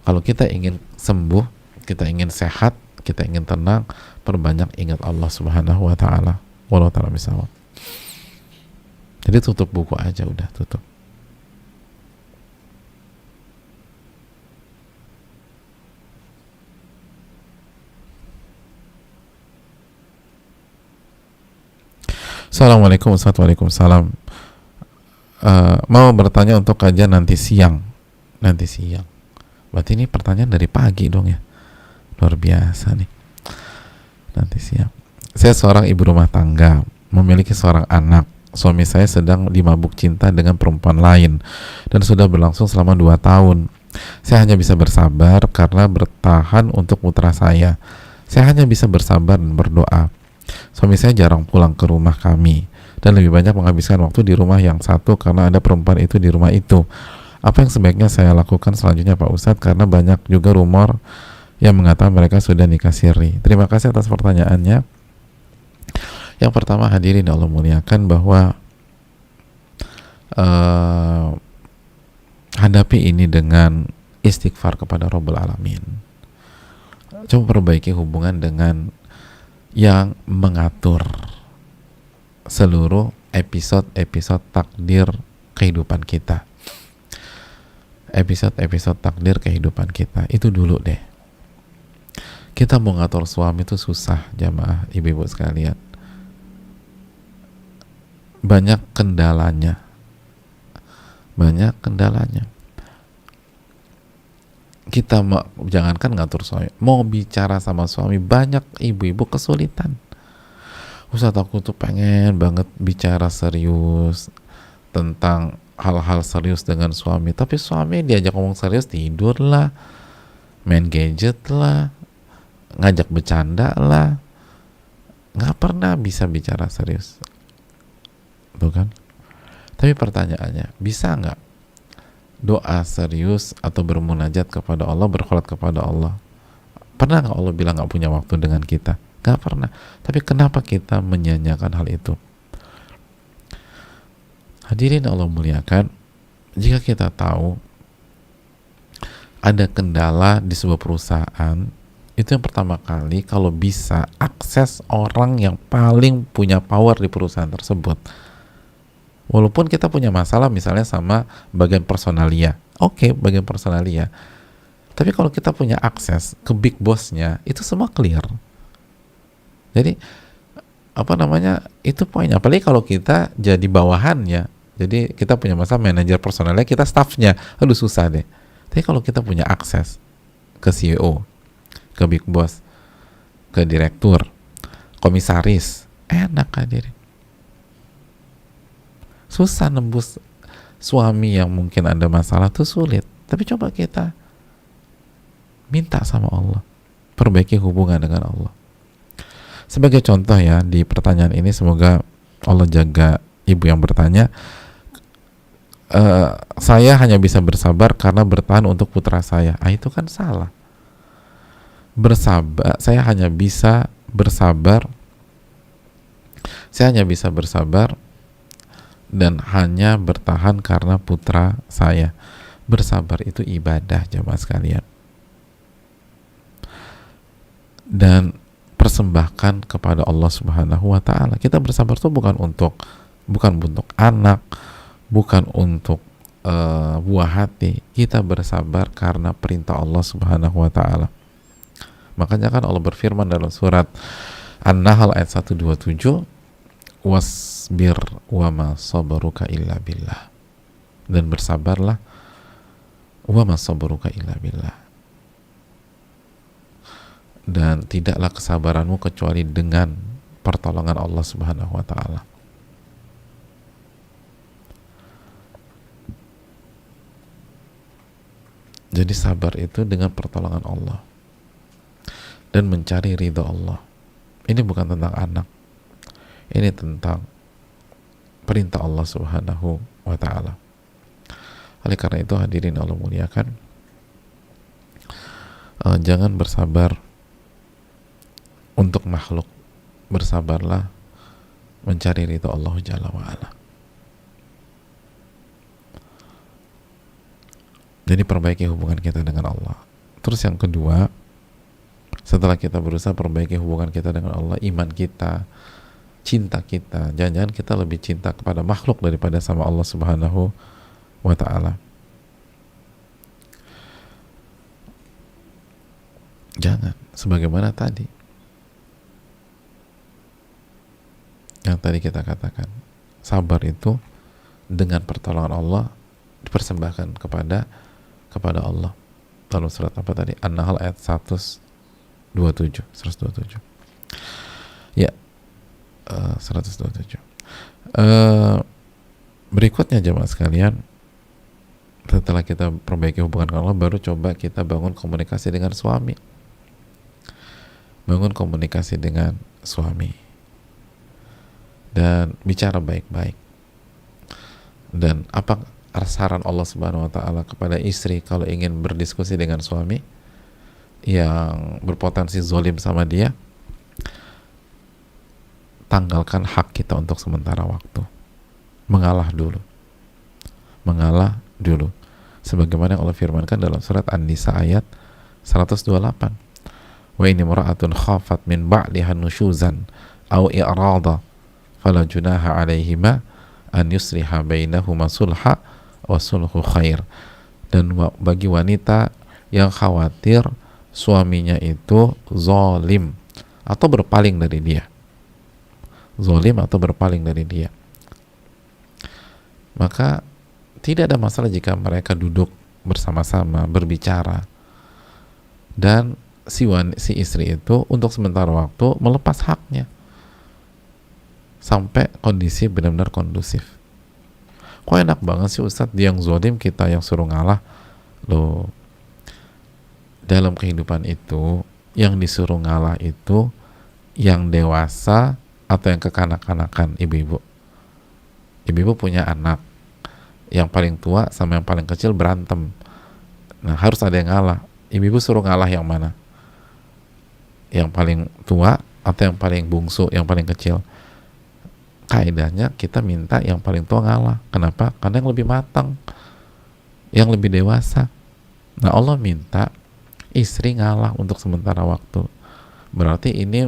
Kalau kita ingin sembuh, kita ingin sehat, kita ingin tenang, perbanyak ingat Allah Subhanahu wa taala. Wallahu taala bisawab. Jadi tutup buku aja, udah tutup. Assalamualaikum warahmatullahi wabarakatuh. Mau bertanya untuk kajian nanti siang. Nanti siang. Berarti ini pertanyaan dari pagi dong ya. Luar biasa nih. Nanti siang. Saya seorang ibu rumah tangga, memiliki seorang anak. Suami saya sedang dimabuk cinta dengan perempuan lain dan sudah berlangsung selama 2 tahun. Saya hanya bisa bersabar karena bertahan untuk putra saya. Saya hanya bisa bersabar dan berdoa. Suami saya jarang pulang ke rumah kami dan lebih banyak menghabiskan waktu di rumah yang satu karena ada perempuan itu di rumah itu. Apa yang sebaiknya saya lakukan selanjutnya Pak Ustadz? Karena banyak juga rumor yang mengatakan mereka sudah nikah siri. Terima kasih atas pertanyaannya. Yang pertama, hadirin Allah muliakan, bahwa hadapi ini dengan istighfar kepada Rabbul Alamin. Coba perbaiki hubungan dengan yang mengatur seluruh episode-episode takdir kehidupan kita. Episode-episode takdir kehidupan kita itu dulu deh. Kita mau ngatur suami itu susah, jamaah ibu-ibu sekalian. Banyak kendalanya. Kita jangankan ngatur suami, mau bicara sama suami, banyak ibu-ibu kesulitan. Ustadz, aku tuh pengen banget bicara serius tentang hal-hal serius dengan suami, tapi suami diajak ngomong serius tidur lah, main gadget lah, ngajak bercanda lah, nggak pernah bisa bicara serius, tuh kan? Tapi pertanyaannya, bisa nggak doa serius atau bermunajat kepada Allah, berkholat kepada Allah? Pernah nggak Allah bilang nggak punya waktu dengan kita? Nggak pernah. Tapi kenapa kita menyanyiakan hal itu? Hadirin Allah muliakan, jika kita tahu ada kendala di sebuah perusahaan, itu yang pertama kali, kalau bisa akses orang yang paling punya power di perusahaan tersebut. Walaupun kita punya masalah misalnya sama bagian personalia, oke, bagian personalia, tapi kalau kita punya akses ke big bossnya, itu semua clear. Jadi itu poinnya. Apalagi kalau kita jadi bawahannya, jadi kita punya masalah manajer personalnya, kita staffnya, aduh susah deh. Tapi kalau kita punya akses ke CEO, ke big boss, ke direktur, komisaris, enak hadirin. Susah nembus suami yang mungkin ada masalah, tuh sulit. Tapi coba kita minta sama Allah, perbaiki hubungan dengan Allah. Sebagai contoh ya, di pertanyaan ini semoga Allah jaga ibu yang bertanya. Saya hanya bisa bersabar karena bertahan untuk putra saya. Itu kan salah. Bersabar, saya hanya bisa bersabar dan hanya bertahan karena putra saya. Bersabar itu ibadah, jamaah sekalian. Dan persembahkan kepada Allah Subhanahu wa taala. Kita bersabar itu bukan untuk anak, bukan untuk buah hati. Kita bersabar karena perintah Allah Subhanahu wa taala. Makanya kan Allah berfirman dalam surat An-Nahl ayat 127, wasbir wa ma sabruka illa billah. Dan bersabarlah, wa ma sabruka illa billah. Dan tidaklah kesabaranmu kecuali dengan pertolongan Allah Subhanahu wa taala. Jadi sabar itu dengan pertolongan Allah dan mencari ridha Allah. Ini bukan tentang anak, ini tentang perintah Allah Subhanahu wa taala. Oleh karena itu hadirin Allah muliakan, jangan bersabar untuk makhluk, bersabarlah mencari ridha Allah Jalla wa ala. Jadi perbaiki hubungan kita dengan Allah. Terus yang kedua, setelah kita berusaha perbaiki hubungan kita dengan Allah, iman kita, cinta kita, jangan-jangan kita lebih cinta kepada makhluk daripada sama Allah Subhanahu wa ta'ala. Jangan, sebagaimana tadi yang tadi kita katakan, sabar itu dengan pertolongan Allah dipersembahkan kepada Allah. Lalu surat apa tadi? An-Nahl ayat 127. Ya, 127. Berikutnya jemaah sekalian, setelah kita perbaiki hubungan dengan Allah, baru coba kita bangun komunikasi dengan suami. Bangun komunikasi dengan suami dan bicara baik-baik. Dan apa saran Allah Subhanahu wa ta'ala kepada istri kalau ingin berdiskusi dengan suami yang berpotensi zalim sama dia? Tanggalkan hak kita untuk sementara waktu. Mengalah dulu. Sebagaimana yang Allah firmankan dalam surat An-Nisa ayat 128. Wa ini mura'atun khafat min ba'liha nusyuzan aw i'rada fala junaha 'alaihima an yusliha bainahuma sulha wa sulhu khair. Dan bagi wanita yang khawatir suaminya itu zalim atau berpaling dari dia, maka tidak ada masalah jika mereka duduk bersama-sama berbicara dan si istri itu untuk sementara waktu melepas haknya sampai kondisi benar-benar kondusif. Kok enak banget sih Ustadz, dia yang zalim, kita yang suruh ngalah. Loh, dalam kehidupan itu yang disuruh ngalah itu yang dewasa atau yang kekanak-kanakan? Ibu-ibu punya anak, yang paling tua sama yang paling kecil berantem, nah harus ada yang ngalah. Ibu-ibu suruh ngalah yang mana? Yang paling tua atau yang paling bungsu, yang paling kecil? Kaidahnya kita minta yang paling tua ngalah. Kenapa? Karena yang lebih matang, yang lebih dewasa. Nah, Allah minta istri ngalah untuk sementara waktu. Berarti ini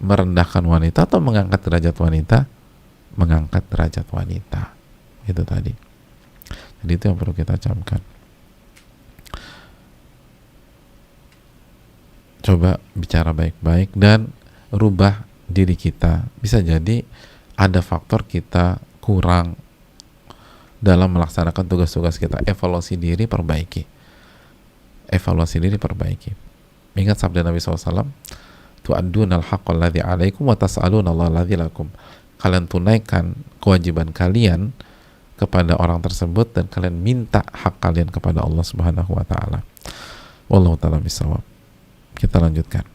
merendahkan wanita atau mengangkat derajat wanita? Mengangkat derajat wanita. Itu tadi. Jadi itu yang perlu kita camkan. Coba bicara baik-baik dan rubah diri kita. Bisa jadi ada faktor kita kurang dalam melaksanakan tugas-tugas kita. Evaluasi diri, perbaiki. Ingat sabda Nabi SAW, tu'addunal haqqal ladzi 'alaikum wa tas'aluna Allah ladzi lakum. Kalian tunaikan kewajiban kalian kepada orang tersebut dan kalian minta hak kalian kepada Allah Subhanahu wa ta'ala. Wallahu ta'ala bisawab. Kita lanjutkan.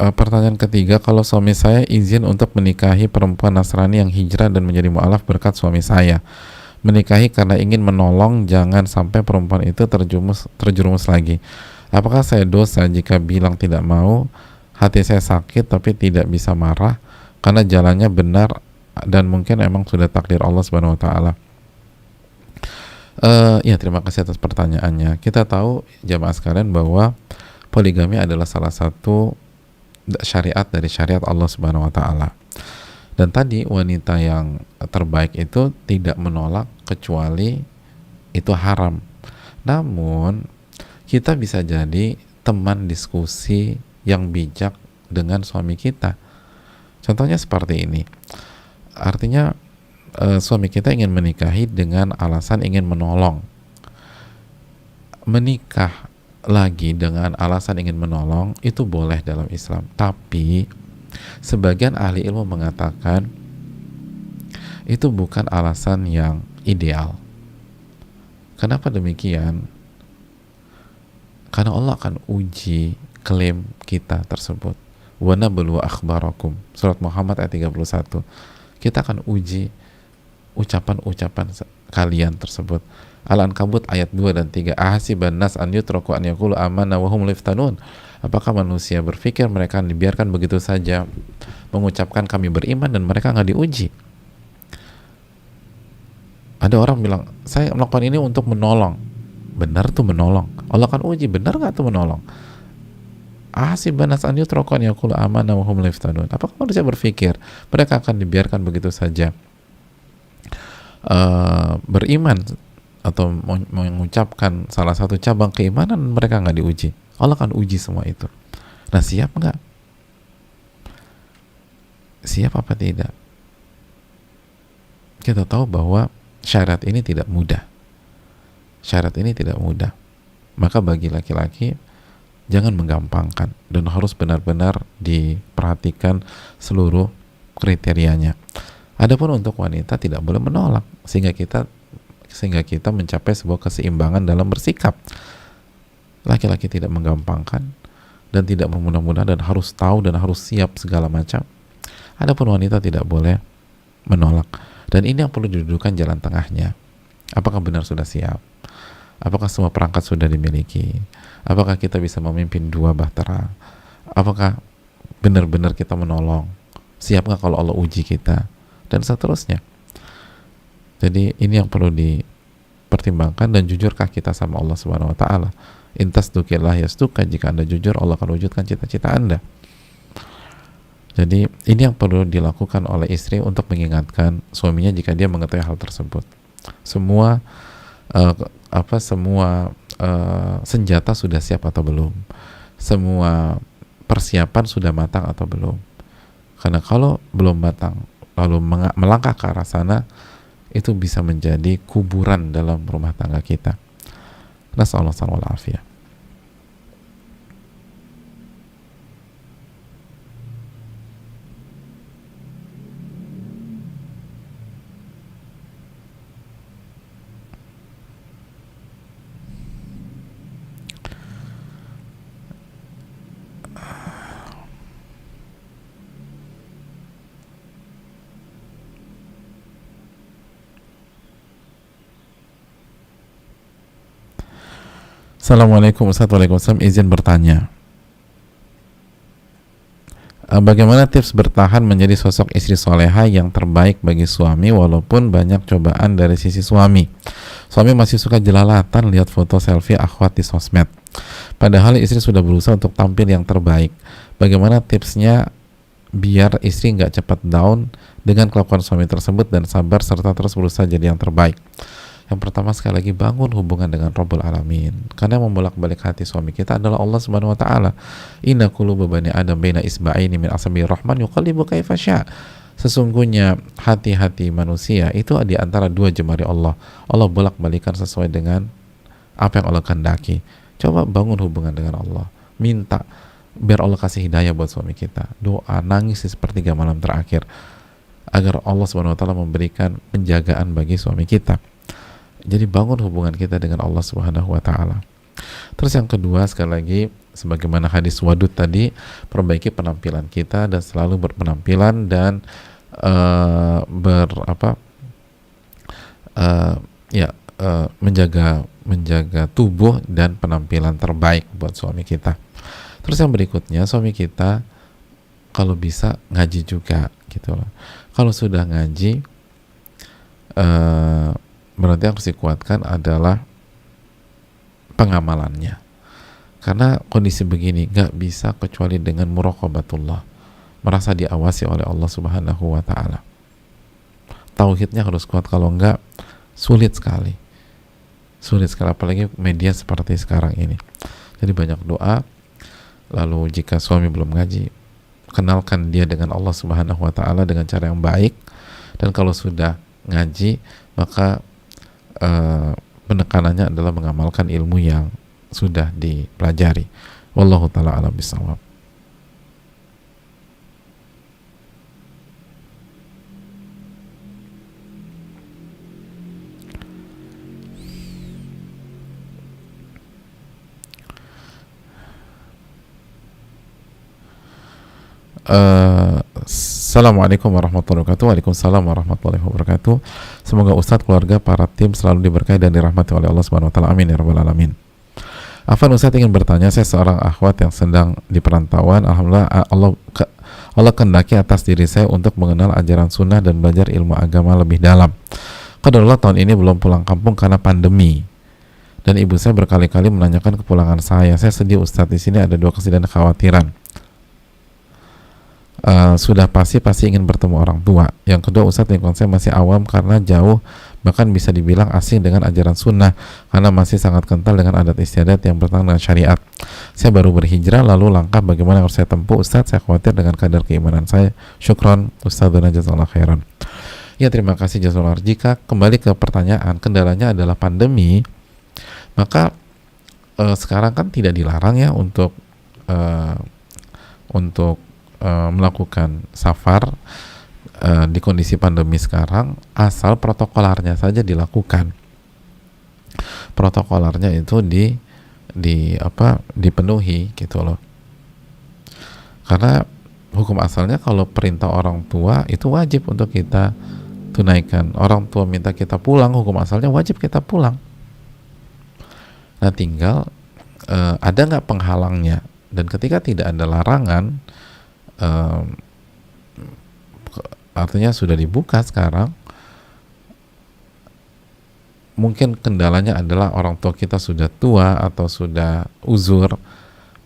Pertanyaan ketiga, kalau suami saya izin untuk menikahi perempuan Nasrani yang hijrah dan menjadi mu'alaf berkat suami saya, menikahi karena ingin menolong jangan sampai perempuan itu terjerumus lagi, apakah saya dosa jika bilang tidak mau? Hati saya sakit tapi tidak bisa marah karena jalannya benar dan mungkin emang sudah takdir Allah Subhanahu wa ta'ala. Ya, terima kasih atas pertanyaannya. Kita tahu jamaah sekalian bahwa poligami adalah salah satu syariat dari syariat Allah Subhanahu wa ta'ala. Dan tadi wanita yang terbaik itu tidak menolak kecuali itu haram. Namun kita bisa jadi teman diskusi yang bijak dengan suami kita. Contohnya seperti ini. Artinya suami kita ingin menikahi dengan alasan ingin menolong. Menikah lagi dengan alasan ingin menolong itu boleh dalam Islam, tapi sebagian ahli ilmu mengatakan itu bukan alasan yang ideal. Kenapa demikian? Karena Allah akan uji klaim kita tersebut. Wa nablu akhbarakum, surat Muhammad ayat 31. Kita akan uji ucapan-ucapan kalian tersebut. Al-Ankabut ayat 2 dan 3. Ahasiban nas an yutraku an yaqulu amanna wa hum la yuftanun. Apakah manusia berpikir mereka dibiarkan begitu saja mengucapkan kami beriman dan mereka nggak diuji? Ada orang bilang, saya melakukan ini untuk menolong. Benar tuh menolong. Allah akan uji, benar nggak tuh menolong? Ahasiban nas an yutraku an yaqulu amanna wa hum la yuftanun. Apakah manusia berpikir mereka akan dibiarkan begitu saja beriman atau mengucapkan salah satu cabang keimanan mereka nggak diuji? Allah akan uji semua itu. Nah, siap nggak? Siap apa tidak? Kita tahu bahwa syarat ini tidak mudah. Syarat ini tidak mudah. Maka bagi laki-laki jangan menggampangkan dan harus benar-benar diperhatikan seluruh kriterianya. Adapun untuk wanita tidak boleh menolak sehingga kita mencapai sebuah keseimbangan dalam bersikap. Laki-laki tidak menggampangkan dan tidak memudah-mudah dan harus tahu dan harus siap segala macam. Adapun wanita tidak boleh menolak. Dan ini yang perlu didudukan jalan tengahnya. Apakah benar sudah siap? Apakah semua perangkat sudah dimiliki? Apakah kita bisa memimpin dua bahtera? Apakah benar-benar kita menolong? Siap nggak kalau Allah uji kita? Dan seterusnya. Jadi ini yang perlu dipertimbangkan, dan jujurkah kita sama Allah Subhanahu wa taala? Intas dukillah yastuka, jika Anda jujur Allah akan wujudkan cita-cita Anda. Jadi ini yang perlu dilakukan oleh istri untuk mengingatkan suaminya jika dia mengetahui hal tersebut. Semua senjata sudah siap atau belum? Semua persiapan sudah matang atau belum? Karena kalau belum matang lalu melangkah ke arah sana, itu bisa menjadi kuburan dalam rumah tangga kita. Nasallahu alaihi wasallam. Assalamualaikum Ustaz. Waalaikumsalam. Izin bertanya, bagaimana tips bertahan menjadi sosok istri soleha yang terbaik bagi suami walaupun banyak cobaan dari sisi suami? Suami masih suka jelalatan lihat foto selfie akhwat di sosmed, padahal istri sudah berusaha untuk tampil yang terbaik. Bagaimana tipsnya biar istri nggak cepat down dengan kelakuan suami tersebut dan sabar serta terus berusaha jadi yang terbaik? Yang pertama, sekali lagi, bangun hubungan dengan Rabbul Alamin, karena yang membolak-balik hati suami kita adalah Allah Subhanahu wa taala. Inna quluba bani adam baina isba'aini min asabi'ir rahman yuqallibu kaifa sya'. Sesungguhnya hati-hati manusia itu di antara dua jemari Allah. Allah bolak-balikan sesuai dengan apa yang Allah kehendaki. Coba bangun hubungan dengan Allah. Minta biar Allah kasih hidayah buat suami kita. Doa, nangis di sepertiga malam terakhir agar Allah Subhanahu wa taala memberikan penjagaan bagi suami kita. Jadi bangun hubungan kita dengan Allah Subhanahu wa taala. Terus yang kedua, sekali lagi, sebagaimana hadis wadud tadi, perbaiki penampilan kita dan selalu berpenampilan dan menjaga tubuh dan penampilan terbaik buat suami kita. Terus yang berikutnya, suami kita kalau bisa ngaji juga gitu loh. Kalau sudah ngaji, berarti yang harus dikuatkan adalah pengamalannya. Karena kondisi begini nggak bisa kecuali dengan muraqabatullah, merasa diawasi oleh Allah Subhanahu wa taala. Tauhidnya harus kuat, kalau enggak sulit sekali, apalagi media seperti sekarang ini. Jadi banyak doa. Lalu jika suami belum ngaji, kenalkan dia dengan Allah Subhanahu wa taala dengan cara yang baik. Dan kalau sudah ngaji, maka penekanannya adalah mengamalkan ilmu yang sudah dipelajari. Wallahu ta'ala a'lam bishawab. Assalamualaikum warahmatullahi wabarakatuh. Waalaikumsalam warahmatullahi wabarakatuh. Semoga Ustadz, keluarga, para tim selalu diberkahi dan dirahmati oleh Allah Subhanahu wa taala. Amin ya rabbal alamin. Afan, Ustadz ingin bertanya, saya seorang akhwat yang sedang di perantauan. Alhamdulillah Allah kehendaki atas diri saya untuk mengenal ajaran sunnah dan belajar ilmu agama lebih dalam. Qadarullah tahun ini belum pulang kampung karena pandemi. Dan ibu saya berkali-kali menanyakan kepulangan saya. Saya sedih Ustadz, di sini ada dua kesedihan dan kekhawatiran. Sudah pasti ingin bertemu orang tua. Yang kedua, Ustadz, lingkungan saya masih awam karena jauh, bahkan bisa dibilang asing dengan ajaran sunnah karena masih sangat kental dengan adat istiadat yang bertentangan dengan syariat. Saya baru berhijrah, lalu langkah bagaimana harus saya tempuh Ustadz? Saya khawatir dengan kadar keimanan saya. Syukron Ustadzuna jazakallahu khairan. Ya, terima kasih jazakallahu. Jika kembali ke pertanyaan, kendalanya adalah pandemi, maka sekarang kan tidak dilarang ya untuk melakukan safar di kondisi pandemi sekarang, asal protokolernya saja dilakukan. Protokolernya itu dipenuhi gitu loh. Karena hukum asalnya kalau perintah orang tua itu wajib untuk kita tunaikan. Orang tua minta kita pulang, hukum asalnya wajib kita pulang. Nah, tinggal ada nggak penghalangnya, dan ketika tidak ada larangan, artinya sudah dibuka sekarang, mungkin kendalanya adalah orang tua kita sudah tua atau sudah uzur,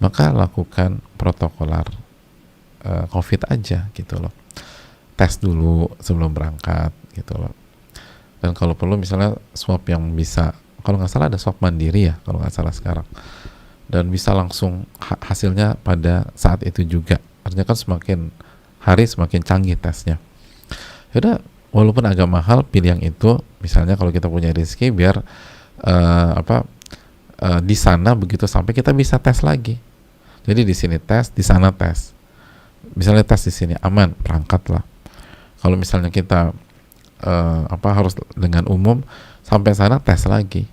maka lakukan protokoler COVID aja gitu loh. Tes dulu sebelum berangkat gitu loh. Dan kalau perlu misalnya swab yang bisa, kalau nggak salah ada swab mandiri ya kalau nggak salah sekarang, dan bisa langsung hasilnya pada saat itu juga. Artinya kan semakin hari semakin canggih tesnya. Yaudah, walaupun agak mahal, pilih yang itu. Misalnya kalau kita punya rezeki, biar di sana begitu sampai kita bisa tes lagi. Jadi di sini tes, di sana tes. Misalnya tes di sini aman, berangkatlah. Kalau misalnya kita harus dengan umum, sampai sana tes lagi.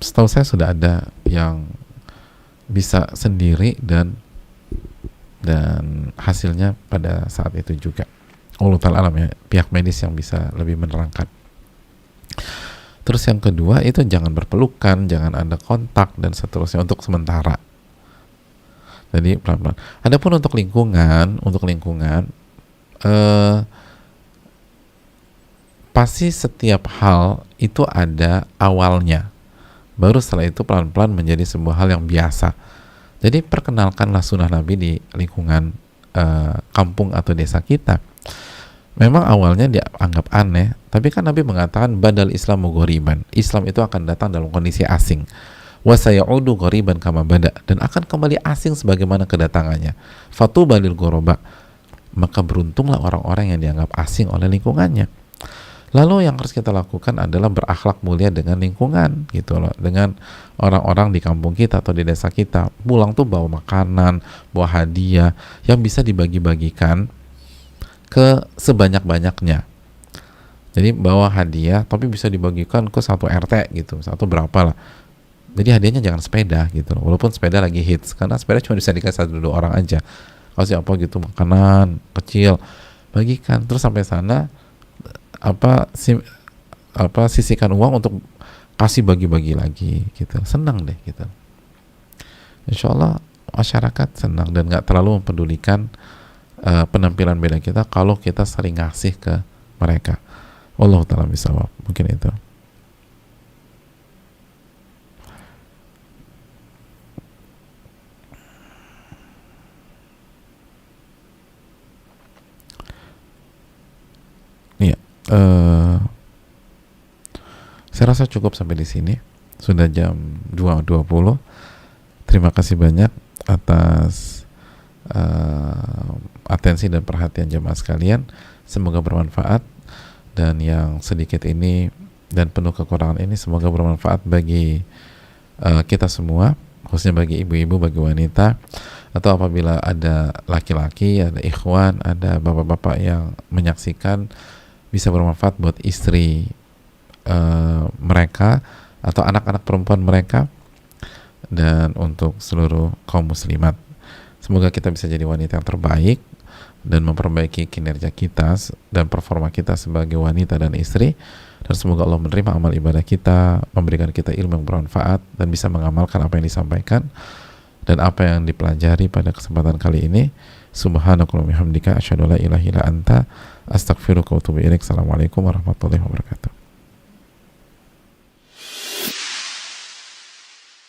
Setahu saya sudah ada yang bisa sendiri dan hasilnya pada saat itu juga. Allah ta'ala alam ya, pihak medis yang bisa lebih menerangkan. Terus yang kedua itu jangan berpelukan, jangan ada kontak dan seterusnya untuk sementara. Jadi pelan-pelan. Adapun untuk lingkungan pasti setiap hal itu ada awalnya. Baru setelah itu pelan-pelan menjadi sebuah hal yang biasa. Jadi perkenalkanlah sunnah Nabi di lingkungan kampung atau desa kita. Memang awalnya dianggap aneh, tapi kan Nabi mengatakan badal Islamu ghoriban. Islam itu akan datang dalam kondisi asing. Wa sayaudu ghoriban kama bada, dan akan kembali asing sebagaimana kedatangannya. Fatuba lil ghuraba. Maka beruntunglah orang-orang yang dianggap asing oleh lingkungannya. Lalu yang harus kita lakukan adalah berakhlak mulia dengan lingkungan gitu loh, dengan orang-orang di kampung kita atau di desa kita. Pulang tuh bawa makanan, bawa hadiah yang bisa dibagi-bagikan ke sebanyak-banyaknya. Jadi bawa hadiah tapi bisa dibagikan ke satu RT gitu, satu berapa lah. Jadi hadiahnya jangan sepeda gitu loh, walaupun sepeda lagi hits, karena sepeda cuma bisa dikasih 1-2 orang aja. Kasih apa gitu, makanan kecil, bagikan. Terus sampai sana sisihkan uang untuk kasih bagi-bagi lagi gitu. Senang deh gitu. Insya Allah masyarakat senang dan nggak terlalu mempedulikan penampilan beda kita kalau kita sering ngasih ke mereka. Wallahu ta'ala bishawab. Mungkin itu. Iya. Saya rasa cukup sampai di sini. Sudah jam 2.20. Terima kasih banyak atas atensi dan perhatian jemaah sekalian. Semoga bermanfaat, dan yang sedikit ini dan penuh kekurangan ini semoga bermanfaat bagi kita semua, khususnya bagi ibu-ibu, bagi wanita, atau apabila ada laki-laki, ada ikhwan, ada bapak-bapak yang menyaksikan, bisa bermanfaat buat istri mereka atau anak-anak perempuan mereka, dan untuk seluruh kaum muslimat. Semoga kita bisa jadi wanita yang terbaik dan memperbaiki kinerja kita dan performa kita sebagai wanita dan istri, dan semoga Allah menerima amal ibadah kita, memberikan kita ilmu yang bermanfaat dan bisa mengamalkan apa yang disampaikan dan apa yang dipelajari pada kesempatan kali ini. Subhanakallahumma wa bihamdika asyhadu an la ilaha illa anta astaghfiruka wa atubu ilaik. Assalamualaikum warahmatullahi wabarakatuh.